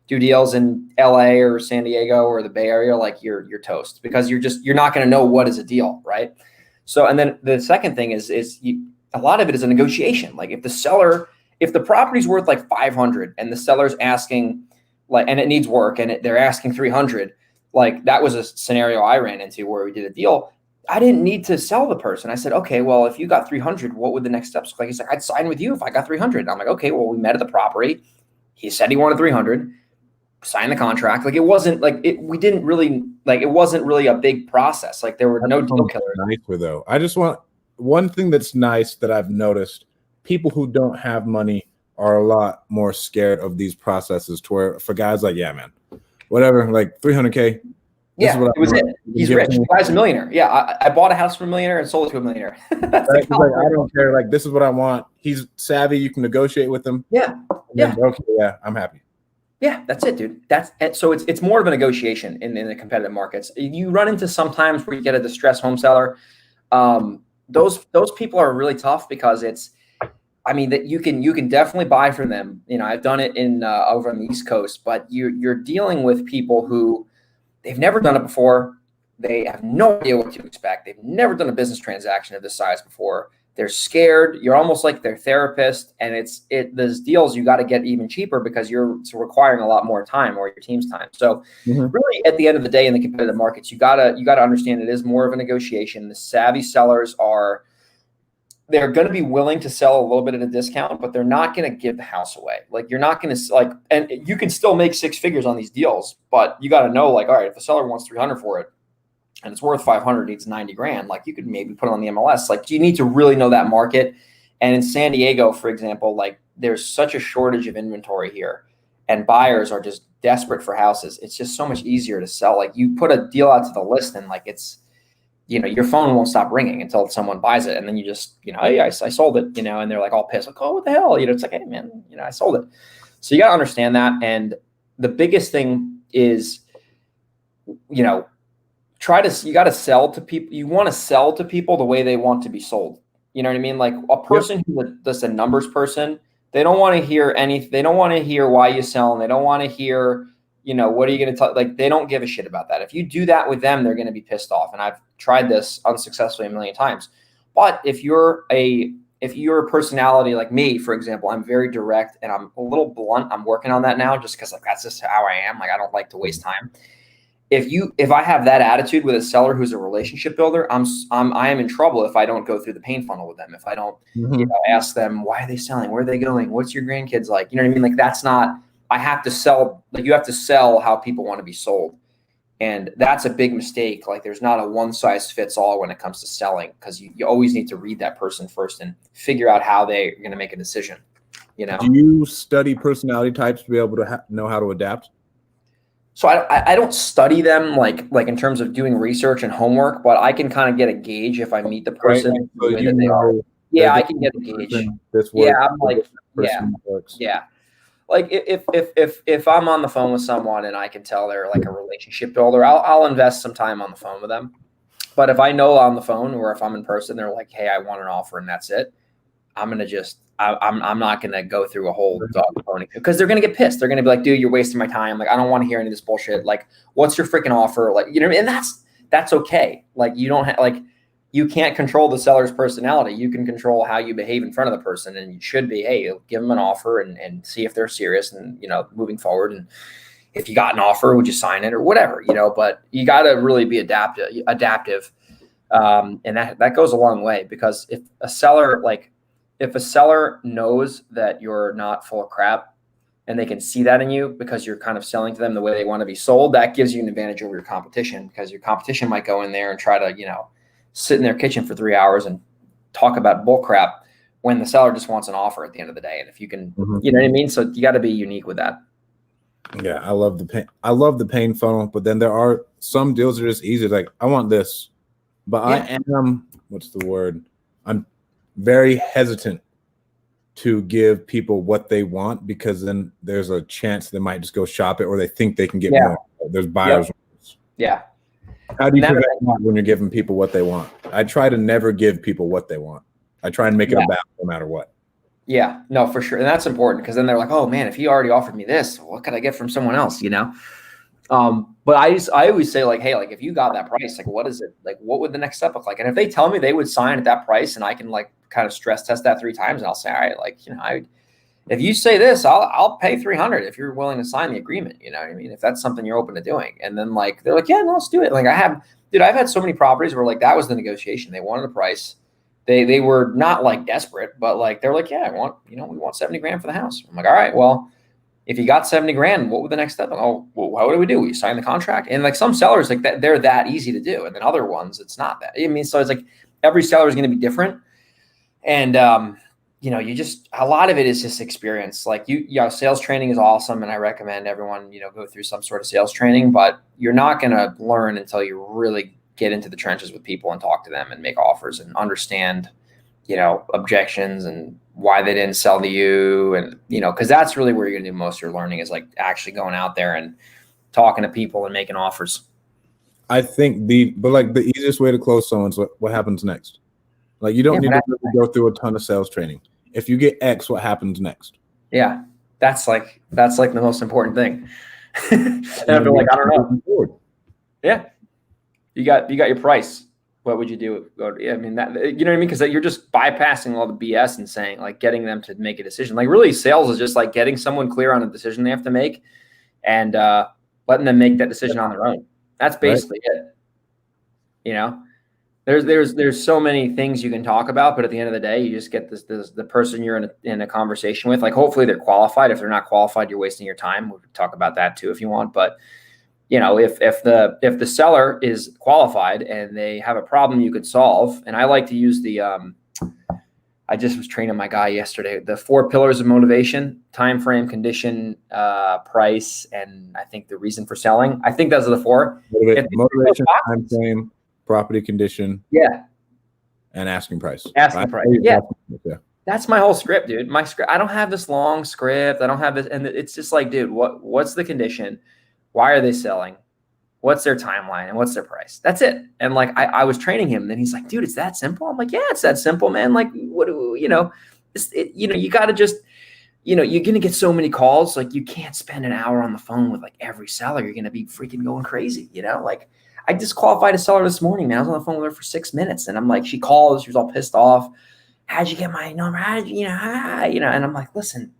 do deals in LA or San Diego or the Bay Area, like you're toast because you're not going to know what is a deal. Right. So, and then the second thing is a lot of it is a negotiation. Like if the property's worth like 500 and the seller's asking like, and it needs work and they're asking 300, like that was a scenario I ran into where we did a deal. I didn't need to sell the person. I said, okay, well, if you got 300, what would the next steps look like? He's like, I'd sign with you if I got 300. I'm like, okay, well, we met at the property. He said he wanted 300. Sign the contract. Like it wasn't like it. We didn't really like. It wasn't really a big process. Like there were no deal killers. Nicer though. I just want one thing that's nice that I've noticed. People who don't have money are a lot more scared of these processes. To where for guys like, yeah, man, whatever, like 300K. Yeah, it was it. He's rich. The guy's a millionaire. Yeah, I bought a house from a millionaire and sold it to a millionaire. That's right? Like, I don't care. Like this is what I want. He's savvy. You can negotiate with him. Yeah. Yeah. Okay. Yeah, I'm happy. Yeah, that's it, dude. So it's more of a negotiation in the competitive markets. You run into sometimes where you get a distressed home seller. Those people are really tough because that you can definitely buy from them. I've done it in over on the East Coast, but you're dealing with people who they've never done it before. They have no idea what to expect. They've never done a business transaction of this size before. They're scared. You're almost like their therapist. And those deals you got to get even cheaper because you're requiring a lot more time or your team's time. So really at the end of the day in the competitive markets, you gotta understand it is more of a negotiation. The savvy sellers they're going to be willing to sell a little bit at a discount, but they're not going to give the house away. Like you're not going to and you can still make six figures on these deals, but you got to know like, all right, if the seller wants 300 for it, and it's worth 500, needs 90 grand. Like you could maybe put it on the MLS. Like you need to really know that market. And in San Diego, for example, like there's such a shortage of inventory here and buyers are just desperate for houses. It's just so much easier to sell. Like you put a deal out to the list and like it's, your phone won't stop ringing until someone buys it. And then you just, hey, I sold it, and they're like all pissed. Like, oh, what the hell? It's like, hey man, I sold it. So you got to understand that. And the biggest thing is, you got to sell to people. You want to sell to people the way they want to be sold. You know what I mean? Like a person that's a numbers person, they don't want to hear anything. They don't want to hear why you sell. And they don't want to hear, what are you going to tell? Like they don't give a shit about that. If you do that with them, they're going to be pissed off. And I've tried this unsuccessfully a million times. But if you're a if you're a personality like me, for example, I'm very direct and I'm a little blunt. I'm working on that now just because like that's just how I am. Like I don't like to waste time. If I have that attitude with a seller who's a relationship builder, I am in trouble if I don't go through the pain funnel with them. If I don't ask them, why are they selling? Where are they going? What's your grandkids like? You know what I mean? Like that's not, I have to sell, like you have to sell how people want to be sold. And that's a big mistake. Like there's not a one size fits all when it comes to selling, because you always need to read that person first and figure out how they're going to make a decision. You know? Do you study personality types to be able to know how to adapt? So I don't study them like in terms of doing research and homework, but I can kind of get a gauge if I meet the person. Right. So the way that they are. Yeah, I can get a gauge. Yeah, I'm like, yeah. Like if I'm on the phone with someone and I can tell they're like a relationship builder, I'll invest some time on the phone with them. But if I know on the phone or if I'm in person, they're like, hey, I want an offer and that's it. I'm gonna just I'm not gonna go through a whole dog pony, because they're gonna get pissed. They're gonna be like, dude, you're wasting my time. Like I don't want to hear any of this bullshit. Like, what's your freaking offer? Like, you know what I mean? And that's okay. Like you don't you can't control the seller's personality. You can control how you behave in front of the person, and you should be, hey, give them an offer and see if they're serious and, you know, moving forward. And if you got an offer, would you sign it or whatever, you know, but you got to really be adaptive. And that goes a long way, because if a seller knows that you're not full of crap and they can see that in you because you're kind of selling to them the way they want to be sold, that gives you an advantage over your competition, because your competition might go in there and try to, you know, sit in their kitchen for 3 hours and talk about bull crap when the seller just wants an offer at the end of the day. And if you can, you know what I mean? So you got to be unique with that. Yeah. I love the pain. I love the pain funnel, but then there are some deals that are just easy. Like I want this, but I am, what's the word? I'm very hesitant to give people what they want, because then there's a chance they might just go shop it, or they think they can get more. There's buyers. Yeah. How do you prevent that when you're giving people what they want? I try to never give people what they want. I try and make it a battle no matter what. Yeah, no, for sure. And that's important, because then they're like, oh man, if he already offered me this, what could I get from someone else, you know? But I always say like, hey, like if you got that price, like what is it? Like what would the next step look like? And if they tell me they would sign at that price, and I can like kind of stress test that 3 times, and I'll say, all right, like, you know, if you say this, I'll pay $300 if you're willing to sign the agreement. You know what I mean? If that's something you're open to doing. And then like, they're like, yeah, no, let's do it. Like I've had so many properties where like that was the negotiation. They wanted a price. They were not like desperate, but like, they're like, yeah, we want 70 grand for the house. I'm like, all right, well, if you got 70 grand, what would the next step? Oh, well, what do we do? We sign the contract. And like some sellers like that, they're that easy to do. And then other ones, it's not that. I mean, so it's like every seller is going to be different. And, you know, a lot of it is just experience. Like sales training is awesome. And I recommend everyone, you know, go through some sort of sales training, but you're not going to learn until you really get into the trenches with people and talk to them and make offers and understand, you know, objections and why they didn't sell to you. And, you know, cause that's really where you're going to do most of your learning, is like actually going out there and talking to people and making offers. I think the easiest way to close someone's what happens next. Like you don't need to go through a ton of sales training. If you get X, what happens next? Yeah. That's like the most important thing. And I'd be like, I don't know. Yeah. You got your price. What would you do? I mean, that, you know what I mean? Because you're just bypassing all the BS and saying, like, getting them to make a decision. Like, really, sales is just like getting someone clear on a decision they have to make, and letting them make that decision on their own. That's basically it. You know, there's so many things you can talk about, but at the end of the day, you just get the person you're in a conversation with. Like, hopefully, they're qualified. If they're not qualified, you're wasting your time. We could talk about that too if you want, but. You know, if the seller is qualified and they have a problem you could solve, and I like to use I just was training my guy yesterday, the 4 pillars of motivation: time frame, condition, price, and I think the reason for selling. I think those are the 4. Motivation, time frame, property condition, and asking price. Asking price. Yeah. That's my whole script, dude. My script. I don't have this long script. I don't have this, and it's just like, dude, what's the condition? Why are they selling? What's their timeline and what's their price? That's it. And like, I was training him, and then he's like, dude, it's that simple. I'm like, yeah, it's that simple, man. Like, what do you know? You know, you got to just, you know, you're going to get so many calls. Like, you can't spend an hour on the phone with like every seller. You're going to be freaking going crazy. You know, like I just qualified a seller this morning, man. I was on the phone with her for 6 minutes, and I'm like, she called, she was all pissed off. how'd you get my number? How did you know? And I'm like, listen,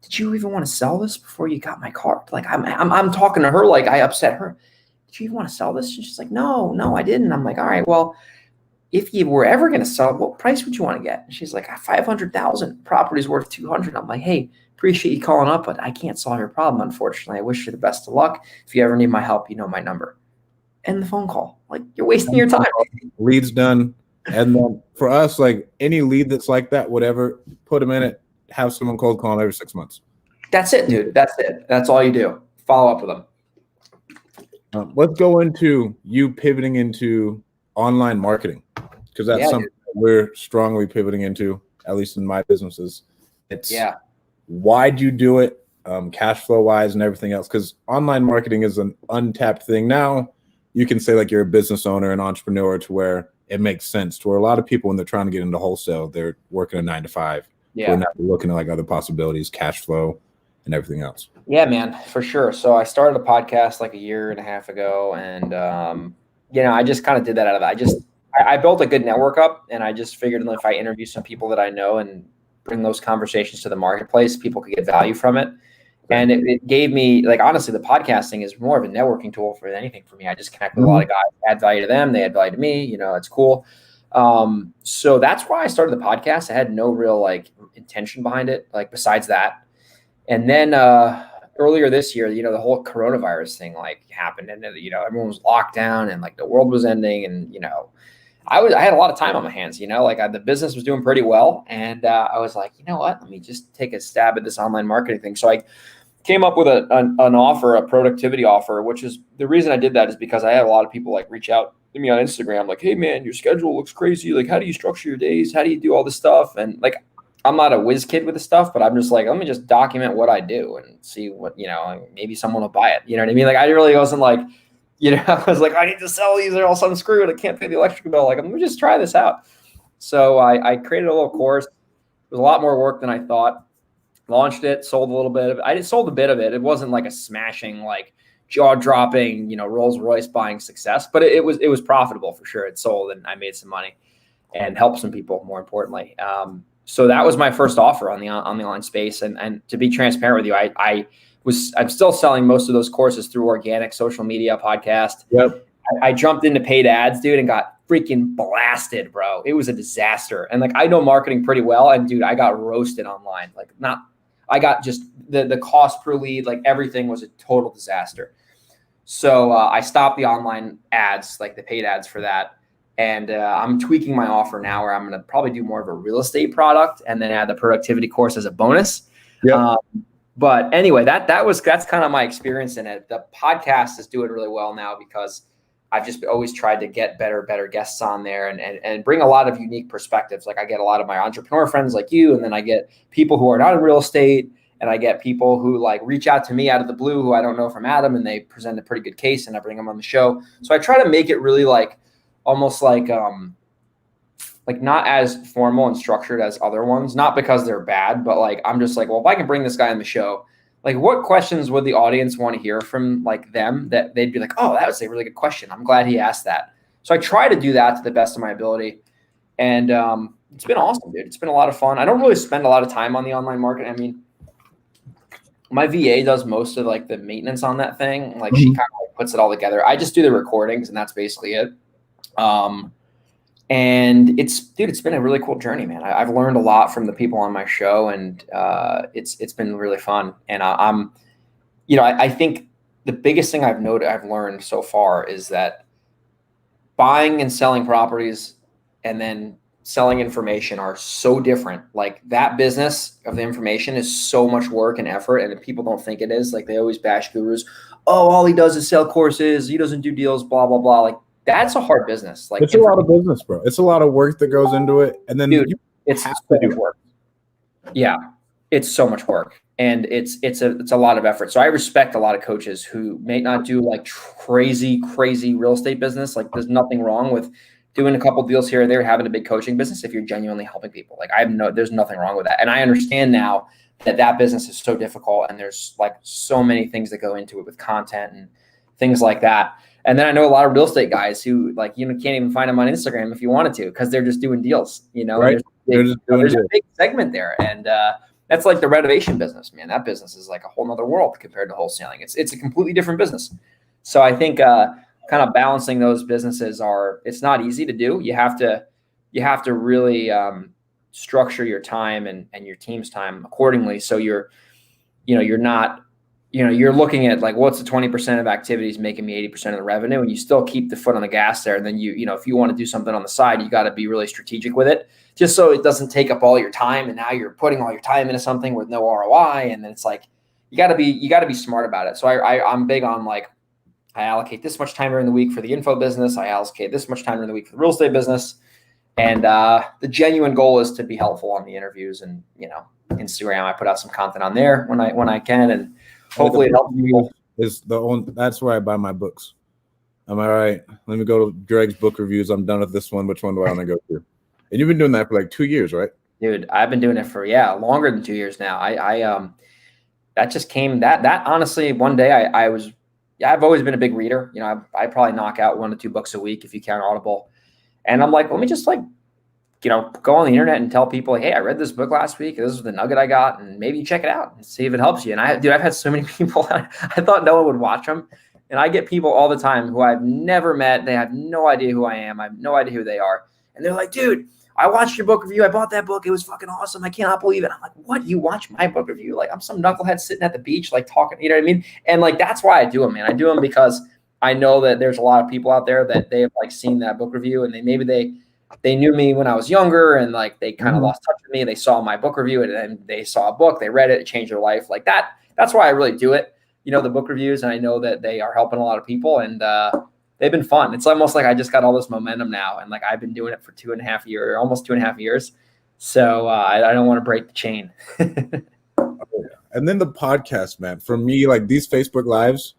did you even want to sell this before you got my card? Like I'm talking to her like I upset her. Did you even want to sell this? And she's like, no, I didn't. I'm like, all right, well, if you were ever going to sell it, what price would you want to get? And she's like, 500,000. Property's worth 200. I'm like, hey, appreciate you calling up, but I can't solve your problem, unfortunately. I wish you the best of luck. If you ever need my help, you know my number. End the phone call. Like, you're wasting your time. Lead's done. And then for us, like any lead that's like that, whatever, put them in it. Have someone cold call every 6 months. That's it, dude. That's it. That's all you do. Follow up with them. Let's go into you pivoting into online marketing, because that's something that we're strongly pivoting into, at least in my businesses. It's why'd you do it, cash flow wise and everything else, because online marketing is an untapped thing. Now you can say like you're a business owner, an entrepreneur, to where it makes sense, to where a lot of people, when they're trying to get into wholesale, they're working a 9 to 5. We're not looking at like other possibilities, cash flow and everything else. Yeah, man, for sure. So I started a podcast like a year and a half ago, and I just kind of did that out of that. I built a good network up, and I just figured if I interview some people that I know and bring those conversations to the marketplace, people could get value from it. And it gave me, like, honestly, the podcasting is more of a networking tool for anything for me. I just connect with a lot of guys, add value to them, they add value to me. It's cool. So that's why I started the podcast. I had no real like intention behind it, like besides that. And then earlier this year, the whole coronavirus thing like happened, and everyone was locked down, and like the world was ending, and I had a lot of time on my hands. The business was doing pretty well, and I was like, you know what? Let me just take a stab at this online marketing thing. So I came up with an offer, a productivity offer, which is the reason I did that is because I had a lot of people like reach out to me on Instagram, like, hey man, your schedule looks crazy. Like, how do you structure your days? How do you do all this stuff? And like, I'm not a whiz kid with the stuff, but I'm just like, let me just document what I do and see what, maybe someone will buy it. You know what I mean? Like, I really wasn't like, I was like, I need to sell these or else I'm screwed. I can't pay the electric bill. Like, I'm going to just try this out. So I created a little course. It was a lot more work than I thought. Launched it, sold a little bit of it. I just sold a bit of it. It wasn't like a smashing, like jaw-dropping, Rolls Royce buying success, but it was profitable for sure. It sold, and I made some money and helped some people, more importantly. So that was my first offer on the online space. And to be transparent with you, I'm still selling most of those courses through organic social media, podcast. Yep. I jumped into paid ads, dude, and got freaking blasted, bro. It was a disaster. And like, I know marketing pretty well, and dude, I got roasted online. I got just the cost per lead, like everything was a total disaster. So I stopped the online ads, like the paid ads for that. And I'm tweaking my offer now, where I'm going to probably do more of a real estate product and then add the productivity course as a bonus. Yep. But anyway, that's kind of my experience in it. The podcast is doing really well now because I've just always tried to get better guests on there and bring a lot of unique perspectives. Like, I get a lot of my entrepreneur friends like you, and then I get people who are not in real estate, and I get people who like reach out to me out of the blue who I don't know from Adam, and they present a pretty good case, and I bring them on the show. So I try to make it really like almost like not as formal and structured as other ones, not because they're bad, but like, I'm just like, well, if I can bring this guy on the show, like, what questions would the audience want to hear from like them that they'd be like, oh, that was a really good question. I'm glad he asked that. So I try to do that to the best of my ability. And it's been awesome, dude. It's been a lot of fun. I don't really spend a lot of time on the online market. I mean, my VA does most of like the maintenance on that thing. Like, she kind of like puts it all together. I just do the recordings, and that's basically it. And it's been a really cool journey, man. I've learned a lot from the people on my show, and it's been really fun. And I think the biggest thing I've learned so far is that buying and selling properties and then selling information are so different. Like, that business of the information is so much work and effort, and people don't think it is. Like, they always bash gurus. Oh, all he does is sell courses. He doesn't do deals, blah, blah, blah. Like, that's a hard business. Like, it's a lot of business, bro. It's a lot of work that goes into it. And then it's so much work. Yeah, it's so much work, and it's a lot of effort. So I respect a lot of coaches who may not do like crazy real estate business. Like, there's nothing wrong with doing a couple deals here or there, having a big coaching business if you're genuinely helping people. Like, there's nothing wrong with that. And I understand now that business is so difficult, and there's like so many things that go into it with content and things like that. And then I know a lot of real estate guys who like, can't even find them on Instagram if you wanted to, because they're just doing deals, Right. there's a big segment there. And that's like the renovation business, man. That business is like a whole nother world compared to wholesaling. It's a completely different business. So I think kind of balancing those businesses it's not easy to do. You have to really structure your time and your team's time accordingly. So you're not, you're looking at like, what's the 20% of activities making me 80% of the revenue, and you still keep the foot on the gas there. And then if you want to do something on the side, you got to be really strategic with it, just so it doesn't take up all your time. And now you're putting all your time into something with no ROI. And then it's like, you gotta be smart about it. So I'm big on like, I allocate this much time during the week for the info business. I allocate this much time during the week for the real estate business. And the genuine goal is to be helpful on the interviews, and Instagram. I put out some content on there when I can, and hopefully it helps people. That's where I buy my books. Am I right? Let me go to Greg's book reviews. I'm done with this one. Which one do I want to go to? And you've been doing that for like 2 years, right? Dude, I've been doing it for longer than 2 years now. That just came that honestly one day I've always been a big reader. I probably knock out 1 to 2 books a week if you count Audible. And I'm like, let me just like, go on the internet and tell people, hey, I read this book last week. This is the nugget I got, and maybe check it out and see if it helps you. And I've had so many people, I thought no one would watch them. And I get people all the time who I've never met. They have no idea who I am. I have no idea who they are. And they're like, dude, I watched your book review. I bought that book. It was fucking awesome. I cannot believe it. I'm like, what? You watch my book review? Like, I'm some knucklehead sitting at the beach, like talking, you know what I mean? And like, that's why I do them, man. I do them because I know that there's a lot of people out there that they have like seen that book review, and they knew me when I was younger, and like they kind of lost touch with me. They saw my book review, and then they saw a book, they read it, it changed their life like that. That's why I really do it. The book reviews, and I know that they are helping a lot of people, and they've been fun. It's almost like I just got all this momentum now, and like I've been doing it for 2.5 years, almost 2.5 years. So I don't want to break the chain. And then the podcast, man. For me, like these Facebook Lives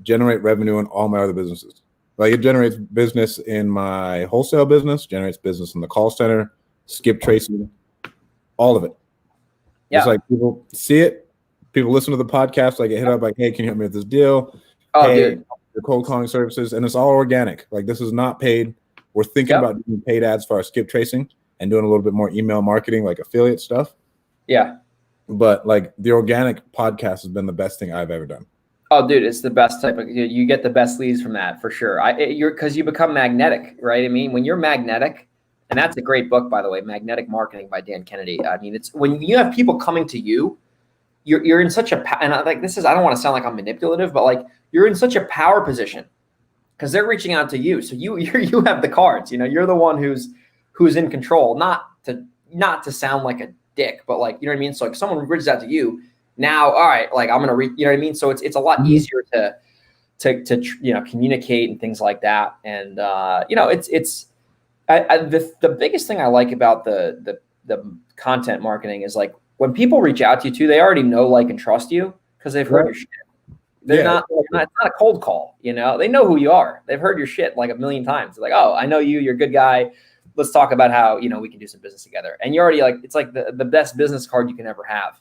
generate revenue in all my other businesses. Like it generates business in my wholesale business, generates business in the call center, skip tracing, all of it. Yeah. It's like people see it, people listen to the podcast, like get hit up like, hey, can you help me with this deal? Oh, hey, dude. The cold calling services, and it's all organic. Like this is not paid. We're thinking about doing paid ads for our skip tracing and doing a little bit more email marketing, like affiliate stuff. Yeah. But like the organic podcast has been the best thing I've ever done. Oh, dude, it's the best type of, you get the best leads from that for sure. Because you become magnetic, right? I mean, when you're magnetic, and that's a great book, by the way, Magnetic Marketing by Dan Kennedy. I mean, it's when you have people coming to you, you're in such a, and like this is, I don't want to sound like I'm manipulative, but like you're in such a power position because they're reaching out to you. So you have the cards, you're the one who's in control, not to sound like a dick, but like, you know what I mean? So like someone reaches out to you now, all right, like I'm going to read, you know what I mean? So it's a lot easier to communicate and things like that. And the biggest thing I like about the content marketing is like when people reach out to you too, they already know, like, and trust you because they've heard your shit. It's not a cold call, they know who you are. They've heard your shit like a million times. They're like, oh, I know you, you're a good guy. Let's talk about how, we can do some business together. And you're already like, it's like the best business card you can ever have.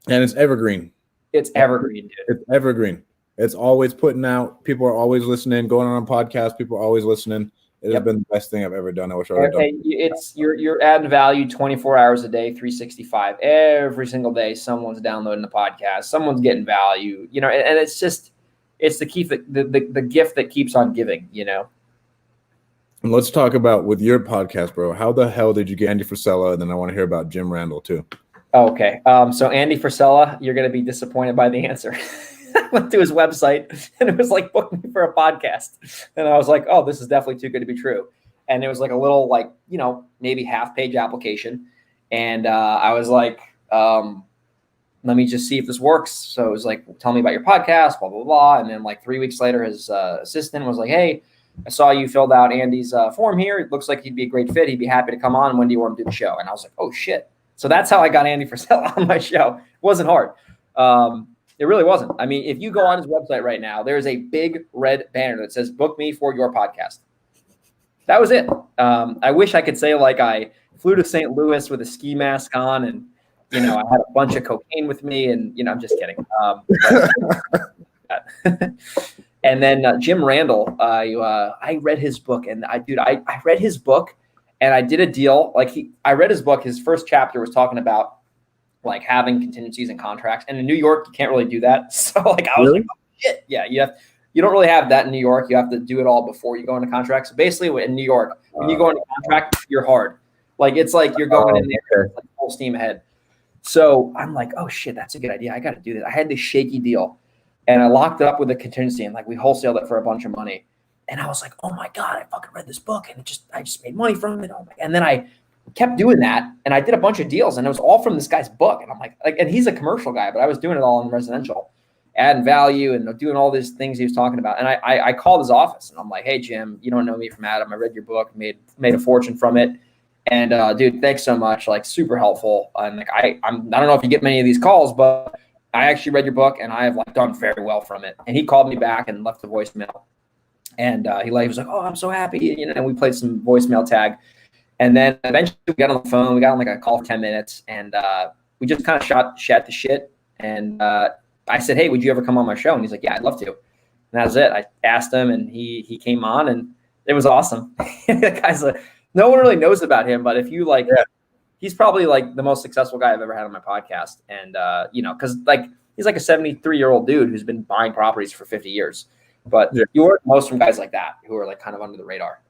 And it's evergreen. It's evergreen, dude. It's evergreen. It's always putting out. People are always listening. Going on podcasts, people are always listening. It has been the best thing I've ever done. I wish I would have done. It's you're adding value 24 hours a day, 365. Every single day, someone's downloading the podcast. Someone's getting value. And it's the key, the gift that keeps on giving. And let's talk about with your podcast, bro. How the hell did you get Andy Frisella? And then I want to hear about Jim Randall too. Okay. So Andy Frisella, you're going to be disappointed by the answer. I went to his website and it was like, book me for a podcast. And I was like, oh, this is definitely too good to be true. And it was like a little, like, maybe half-page application. And I was like, let me just see if this works. So it was like, tell me about your podcast, blah, blah, blah. And then like 3 weeks later, his assistant was like, hey, I saw you filled out Andy's form here. It looks like he'd be a great fit. He'd be happy to come on. When do you want to do the show? And I was like, oh, shit. So that's how I got Andy Frisella on my show. It wasn't hard. It really wasn't. I mean, if you go on his website right now, there's a big red banner that says, book me for your podcast. That was it. I wish I could say like I flew to St. Louis with a ski mask on and, I had a bunch of cocaine with me and, I'm just kidding. And then Jim Randall, I read his book and I read his book And I did a deal. Like I read his book. His first chapter was talking about like having contingencies and contracts. And in New York, you can't really do that. So like I was like, oh, shit. Yeah, you don't really have that in New York. You have to do it all before you go into contract. So basically in New York, when you go into contract, you're hard. Like it's like you're going in there like full steam ahead. So I'm like, oh shit, that's a good idea. I got to do this. I had this shaky deal and I locked it up with a contingency and like we wholesaled it for a bunch of money. And I was like, oh my God, I fucking read this book and I just made money from it. Oh my, and then I kept doing that and I did a bunch of deals and it was all from this guy's book. And I'm like, and he's a commercial guy, but I was doing it all in residential, adding value and doing all these things he was talking about. And I called his office and I'm like, hey Jim, you don't know me from Adam. I read your book, made a fortune from it. And dude, thanks so much. Like super helpful. And like, I don't know if you get many of these calls, but I actually read your book and I have like done very well from it. And he called me back and left a voicemail. And he was like, oh, I'm so happy. And we played some voicemail tag. And then eventually we got on the phone. We got on like a call for 10 minutes and we just kind of chat the shit. And I said, hey, would you ever come on my show? And he's like, yeah, I'd love to. And that was it. I asked him and he came on and it was awesome. The guy's like, no one really knows about him, but if you like, he's probably like the most successful guy I've ever had on my podcast. And, cause like, he's like a 73-year-old dude who's been buying properties for 50 years, but you work most from guys like that who are like kind of under the radar.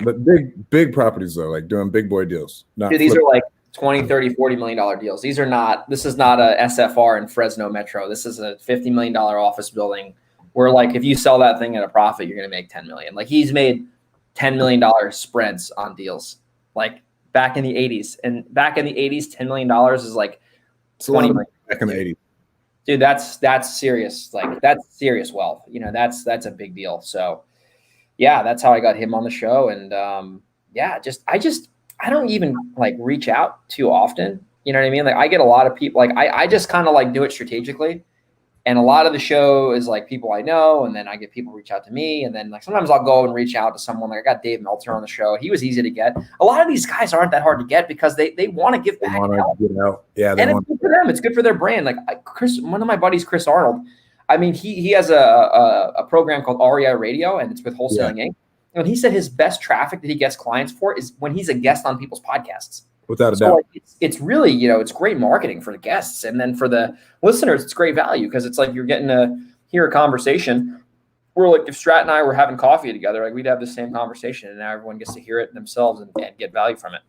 But big properties though, like doing big boy deals. Dude, these are like 20, 30, $40 million deals. This is not a SFR in Fresno Metro. This is a $50 million office building where like, if you sell that thing at a profit, you're going to make 10 million. Like he's made $10 million spreads on deals like back in the 80s. And back in the 80s, $10 million is like 20 million. Back in the 80s. Dude, that's serious. Like that's serious wealth. That's a big deal. So yeah, that's how I got him on the show. And I don't even like reach out too often. You know what I mean? Like I get a lot of people, like I just kind of like do it strategically. And a lot of the show is like people I know, and then I get people reach out to me, and then like sometimes I'll go and reach out to someone. Like I got Dave Meltzer on the show. He was easy to get. A lot of these guys aren't that hard to get because they want to give back. They want to get out. Yeah, and it's good for them. It's good for their brand. Like one of my buddies, Chris Arnold. I mean, he has a program called REI Radio, and it's with Wholesaling Inc. And he said his best traffic that he gets clients for is when he's a guest on people's podcasts. Without a doubt. Like, it's really, it's great marketing for the guests. And then for the listeners, it's great value because it's like you're getting to hear a conversation where like if Strat and I were having coffee together, like we'd have the same conversation and now everyone gets to hear it themselves and get value from it.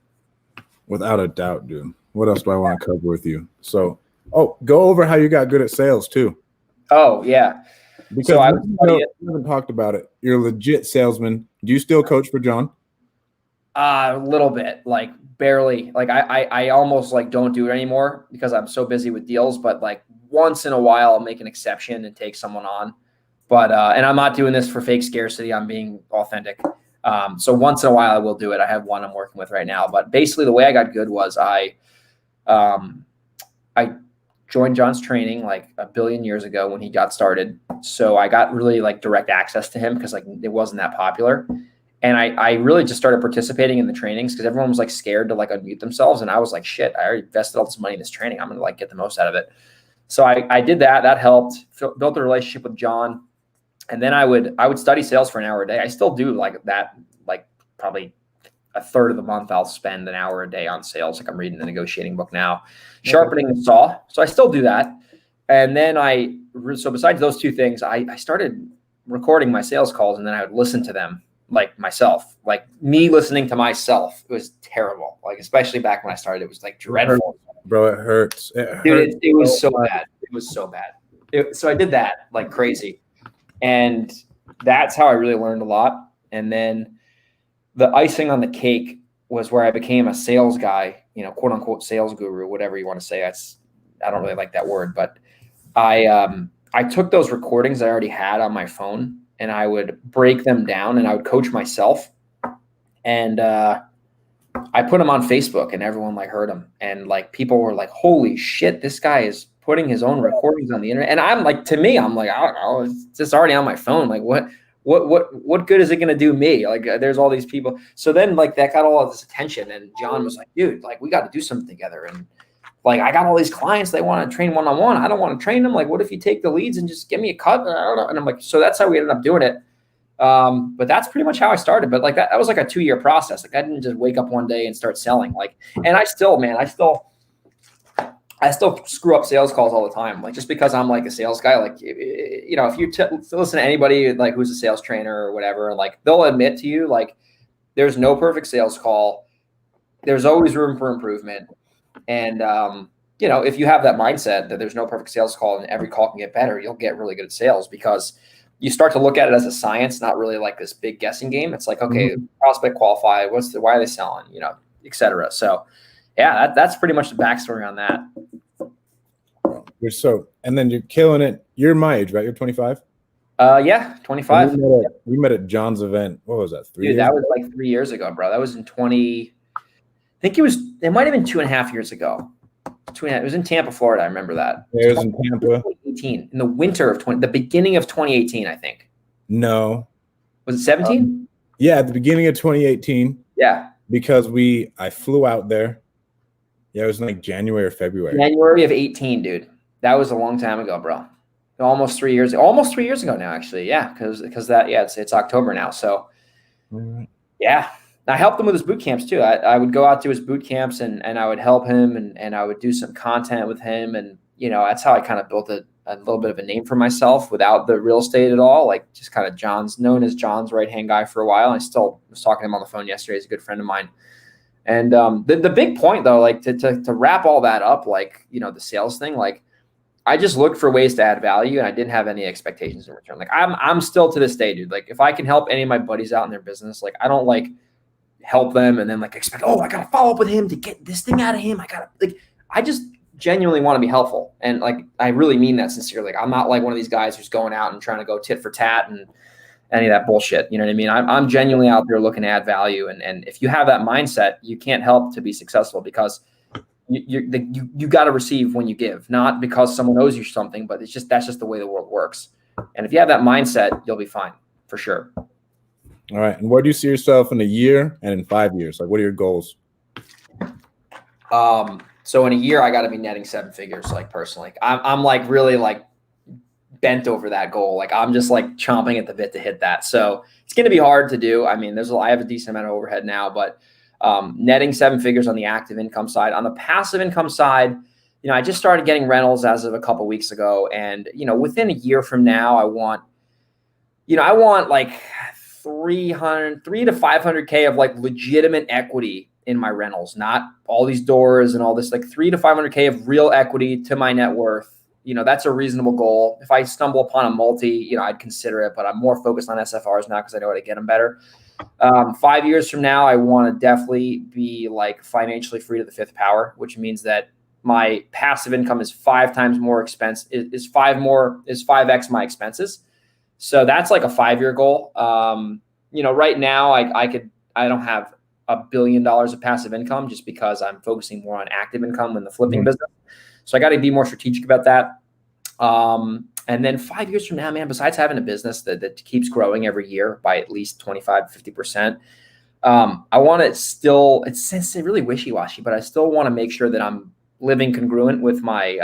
Without a doubt, dude. What else do I want to cover with you? So, go over how you got good at sales too. Oh, yeah. Because we haven't talked about it. You're a legit salesman. Do you still coach for John? A little bit, like barely. Like I almost like don't do it anymore because I'm so busy with deals. But like once in a while, I'll make an exception and take someone on. But and I'm not doing this for fake scarcity. I'm being authentic. So once in a while, I will do it. I have one I'm working with right now. But basically, the way I got good was I joined John's training like a billion years ago when he got started. So I got really like direct access to him because like it wasn't that popular. And I really just started participating in the trainings because everyone was like scared to like unmute themselves. And I was like, shit, I already invested all this money in this training. I'm going to like get the most out of it. So I did that. That helped. Built a relationship with John. And then I would study sales for an hour a day. I still do like that, like probably a third of the month I'll spend an hour a day on sales. Like I'm reading the negotiating book now, sharpening the saw. So I still do that. And then so besides those two things, I started recording my sales calls and then I would listen to them. Like myself, like me listening to myself, it was terrible. Like, especially back when I started, it was like dreadful. Bro, it hurts. Dude, it was so bad. It was so bad. So I did that like crazy. And that's how I really learned a lot. And then the icing on the cake was where I became a sales guy, quote unquote sales guru, whatever you want to say. I don't really like that word, but I took those recordings I already had on my phone and I would break them down and I would coach myself. And I put them on Facebook and everyone like heard them. And like people were like, holy shit, this guy is putting his own recordings on the internet. And I'm like, to me, I'm like, I don't know, it's just already on my phone. Like what good is it going to do me? Like there's all these people. So then like that got all of this attention and John was like, dude, like we got to do something together. And like, I got all these clients, they want to train one-on-one. I don't want to train them. Like, what if you take the leads and just give me a cut? I don't know. And I'm like, so that's how we ended up doing it. But that's pretty much how I started. But like that was like a 2-year process. Like I didn't just wake up one day and start selling. Like, and I still screw up sales calls all the time. Like just because I'm like a sales guy, like, you know, if you listen to anybody like who's a sales trainer or whatever, like they'll admit to you, like there's no perfect sales call. There's always room for improvement. And, you know, if you have that mindset that there's no perfect sales call and every call can get better, you'll get really good at sales because you start to look at it as a science, not really like this big guessing game. It's like, okay, prospect qualify, why are they selling, you know, et cetera. So yeah, that's pretty much the backstory on that. And then you're killing it. You're my age, right? You're 25? Yeah, 25. We met at John's event. What was that? That was like 3 years ago, bro. That was in I think it might have been 2.5 years ago. It was in Tampa, Florida. I remember that. Yeah, it was in Tampa. 2018, in the winter of the beginning of 2018, I think. No. Was it 17? Yeah, at the beginning of 2018. Yeah. Because I flew out there. Yeah, it was like January or February. January of 18, dude. That was a long time ago, bro. Almost 3 years ago now, actually. Yeah, because it's October now. So yeah. I helped him with his boot camps too. I would go out to his boot camps and I would help him and I would do some content with him. And, you know, that's how I kind of built a little bit of a name for myself without the real estate at all. Like just kind of known as John's right-hand guy for a while. I still was talking to him on the phone yesterday. He's a good friend of mine. And the big point though, like to wrap all that up, like, you know, the sales thing, like I just looked for ways to add value and I didn't have any expectations in return. Like I'm still to this day, dude, like if I can help any of my buddies out in their business, like I don't like help them and then like expect, oh, I got to follow up with him to get this thing out of him. I just genuinely want to be helpful. And like, I really mean that sincerely. Like, I'm not like one of these guys who's going out and trying to go tit for tat and any of that bullshit. You know what I mean? I'm genuinely out there looking to add value. And if you have that mindset, you can't help to be successful because you got to receive when you give, not because someone owes you something, but that's just the way the world works. And if you have that mindset, you'll be fine for sure. All right. And where do you see yourself in a year and in 5 years? Like, what are your goals? So in a year, I got to be netting 7 figures, like personally. I'm like really like bent over that goal. Like I'm just like chomping at the bit to hit that. So it's going to be hard to do. I mean, I have a decent amount of overhead now, but netting 7 figures on the active income side. On the passive income side, you know, I just started getting rentals as of a couple of weeks ago. And, you know, within a year from now, I want like 300 to 500K of like legitimate equity in my rentals, not all these doors and all this, like 300 to 500K of real equity to my net worth. You know, that's a reasonable goal. If I stumble upon a multi, you know, I'd consider it, but I'm more focused on SFRs now because I know how to get them better. 5 years from now, I want to definitely be like financially free to the 5th power, which means that my passive income is 5 times more expense is 5x my expenses. So that's like a 5-year goal. You know, right now I don't have $1 billion of passive income just because I'm focusing more on active income in the flipping business. So I got to be more strategic about that. And then 5 years from now, man, besides having a business that keeps growing every year by at least 25, 50%, I want to still, it's really wishy-washy, but I still want to make sure that I'm living congruent with my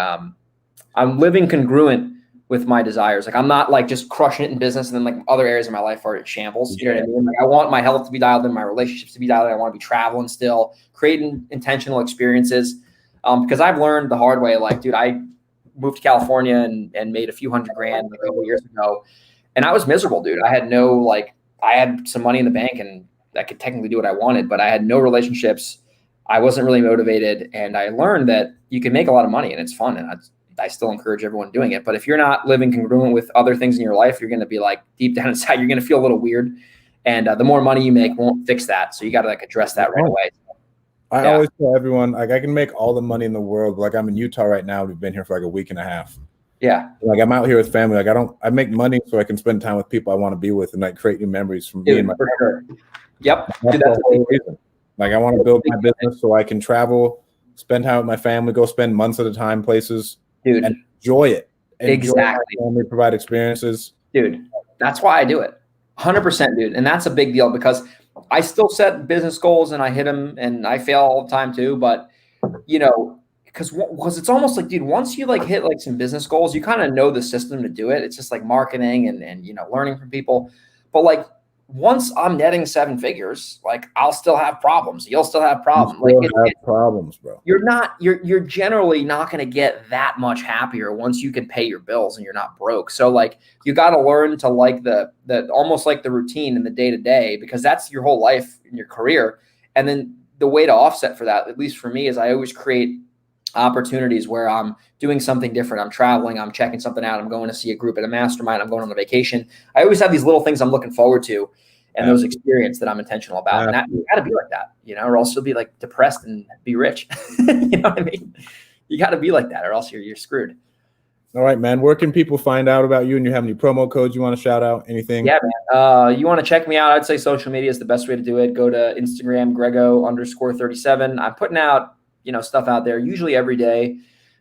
desires. Like I'm not like just crushing it in business and then like other areas of my life are in shambles. You know what I mean? Like I want my health to be dialed in, my relationships to be dialed in. I want to be traveling still, creating intentional experiences. Because I've learned the hard way, like, dude, I moved to California and made a few $100,000 a couple of years ago. And I was miserable, dude. I had some money in the bank and I could technically do what I wanted, but I had no relationships. I wasn't really motivated. And I learned that you can make a lot of money and it's fun. And I still encourage everyone doing it. But if you're not living congruent with other things in your life, you're going to be like deep down inside, you're going to feel a little weird. And the more money you make won't fix that. So you got to like address that right away. I always tell everyone, like, I can make all the money in the world. But like I'm in Utah right now. We've been here for like a week and a half. Yeah. Like I'm out here with family. Like I make money so I can spend time with people I want to be with and like create new memories from me and my family. Sure. Yep. That's the whole reason. Like I want to build my business so I can travel, spend time with my family, go spend months at a time places. Dude, and enjoy it. Exactly. Family, provide experiences. Dude, that's why I do it. 100%, dude. And that's a big deal because I still set business goals and I hit them and I fail all the time too. But, you know, because it's almost like, dude, once you like hit like some business goals, you kind of know the system to do it. It's just like marketing and you know, learning from people. But like once I'm netting 7 figures, like I'll still have problems. You'll still have problems. You still have problems, bro. You're generally not going to get that much happier once you can pay your bills and you're not broke. So like you got to learn to like the almost like the routine in the day to day, because that's your whole life in your career. And then the way to offset for that, at least for me, is I always create opportunities where I'm doing something different. I'm traveling, I'm checking something out. I'm going to see a group at a mastermind. I'm going on a vacation. I always have these little things I'm looking forward to and those experiences that I'm intentional about. And that you got to be like that, or else you'll be like depressed and be rich. You know what I mean? You got to be like that or else you're screwed. All right, man. Where can people find out about you? And you have any promo codes you want to shout out? Anything? Yeah, man. You want to check me out? I'd say social media is the best way to do it. Go to Instagram, Grego_37. I'm putting out, stuff out there usually every day.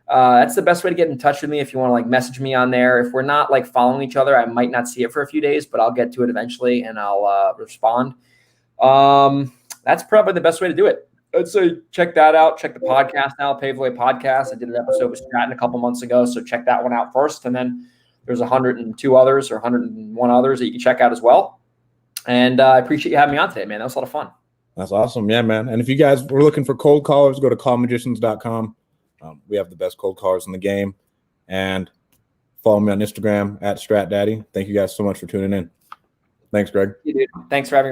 That's the best way to get in touch with me. If you want to like message me on there, if we're not like following each other, I might not see it for a few days, but I'll get to it eventually and I'll respond. That's probably the best way to do it. I'd say check that out. Check the podcast now, Pave the Way Podcast. I did an episode with Stratton a couple months ago, so check that one out first. And then there's 102 others or 101 others that you can check out as well. And I appreciate you having me on today, man. That was a lot of fun. That's awesome. Yeah, man. And if you guys were looking for cold callers, go to callmagicians.com. We have the best cold callers in the game. And follow me on Instagram @StratDaddy. Thank you guys so much for tuning in. Thanks, Greg. Thanks for having me.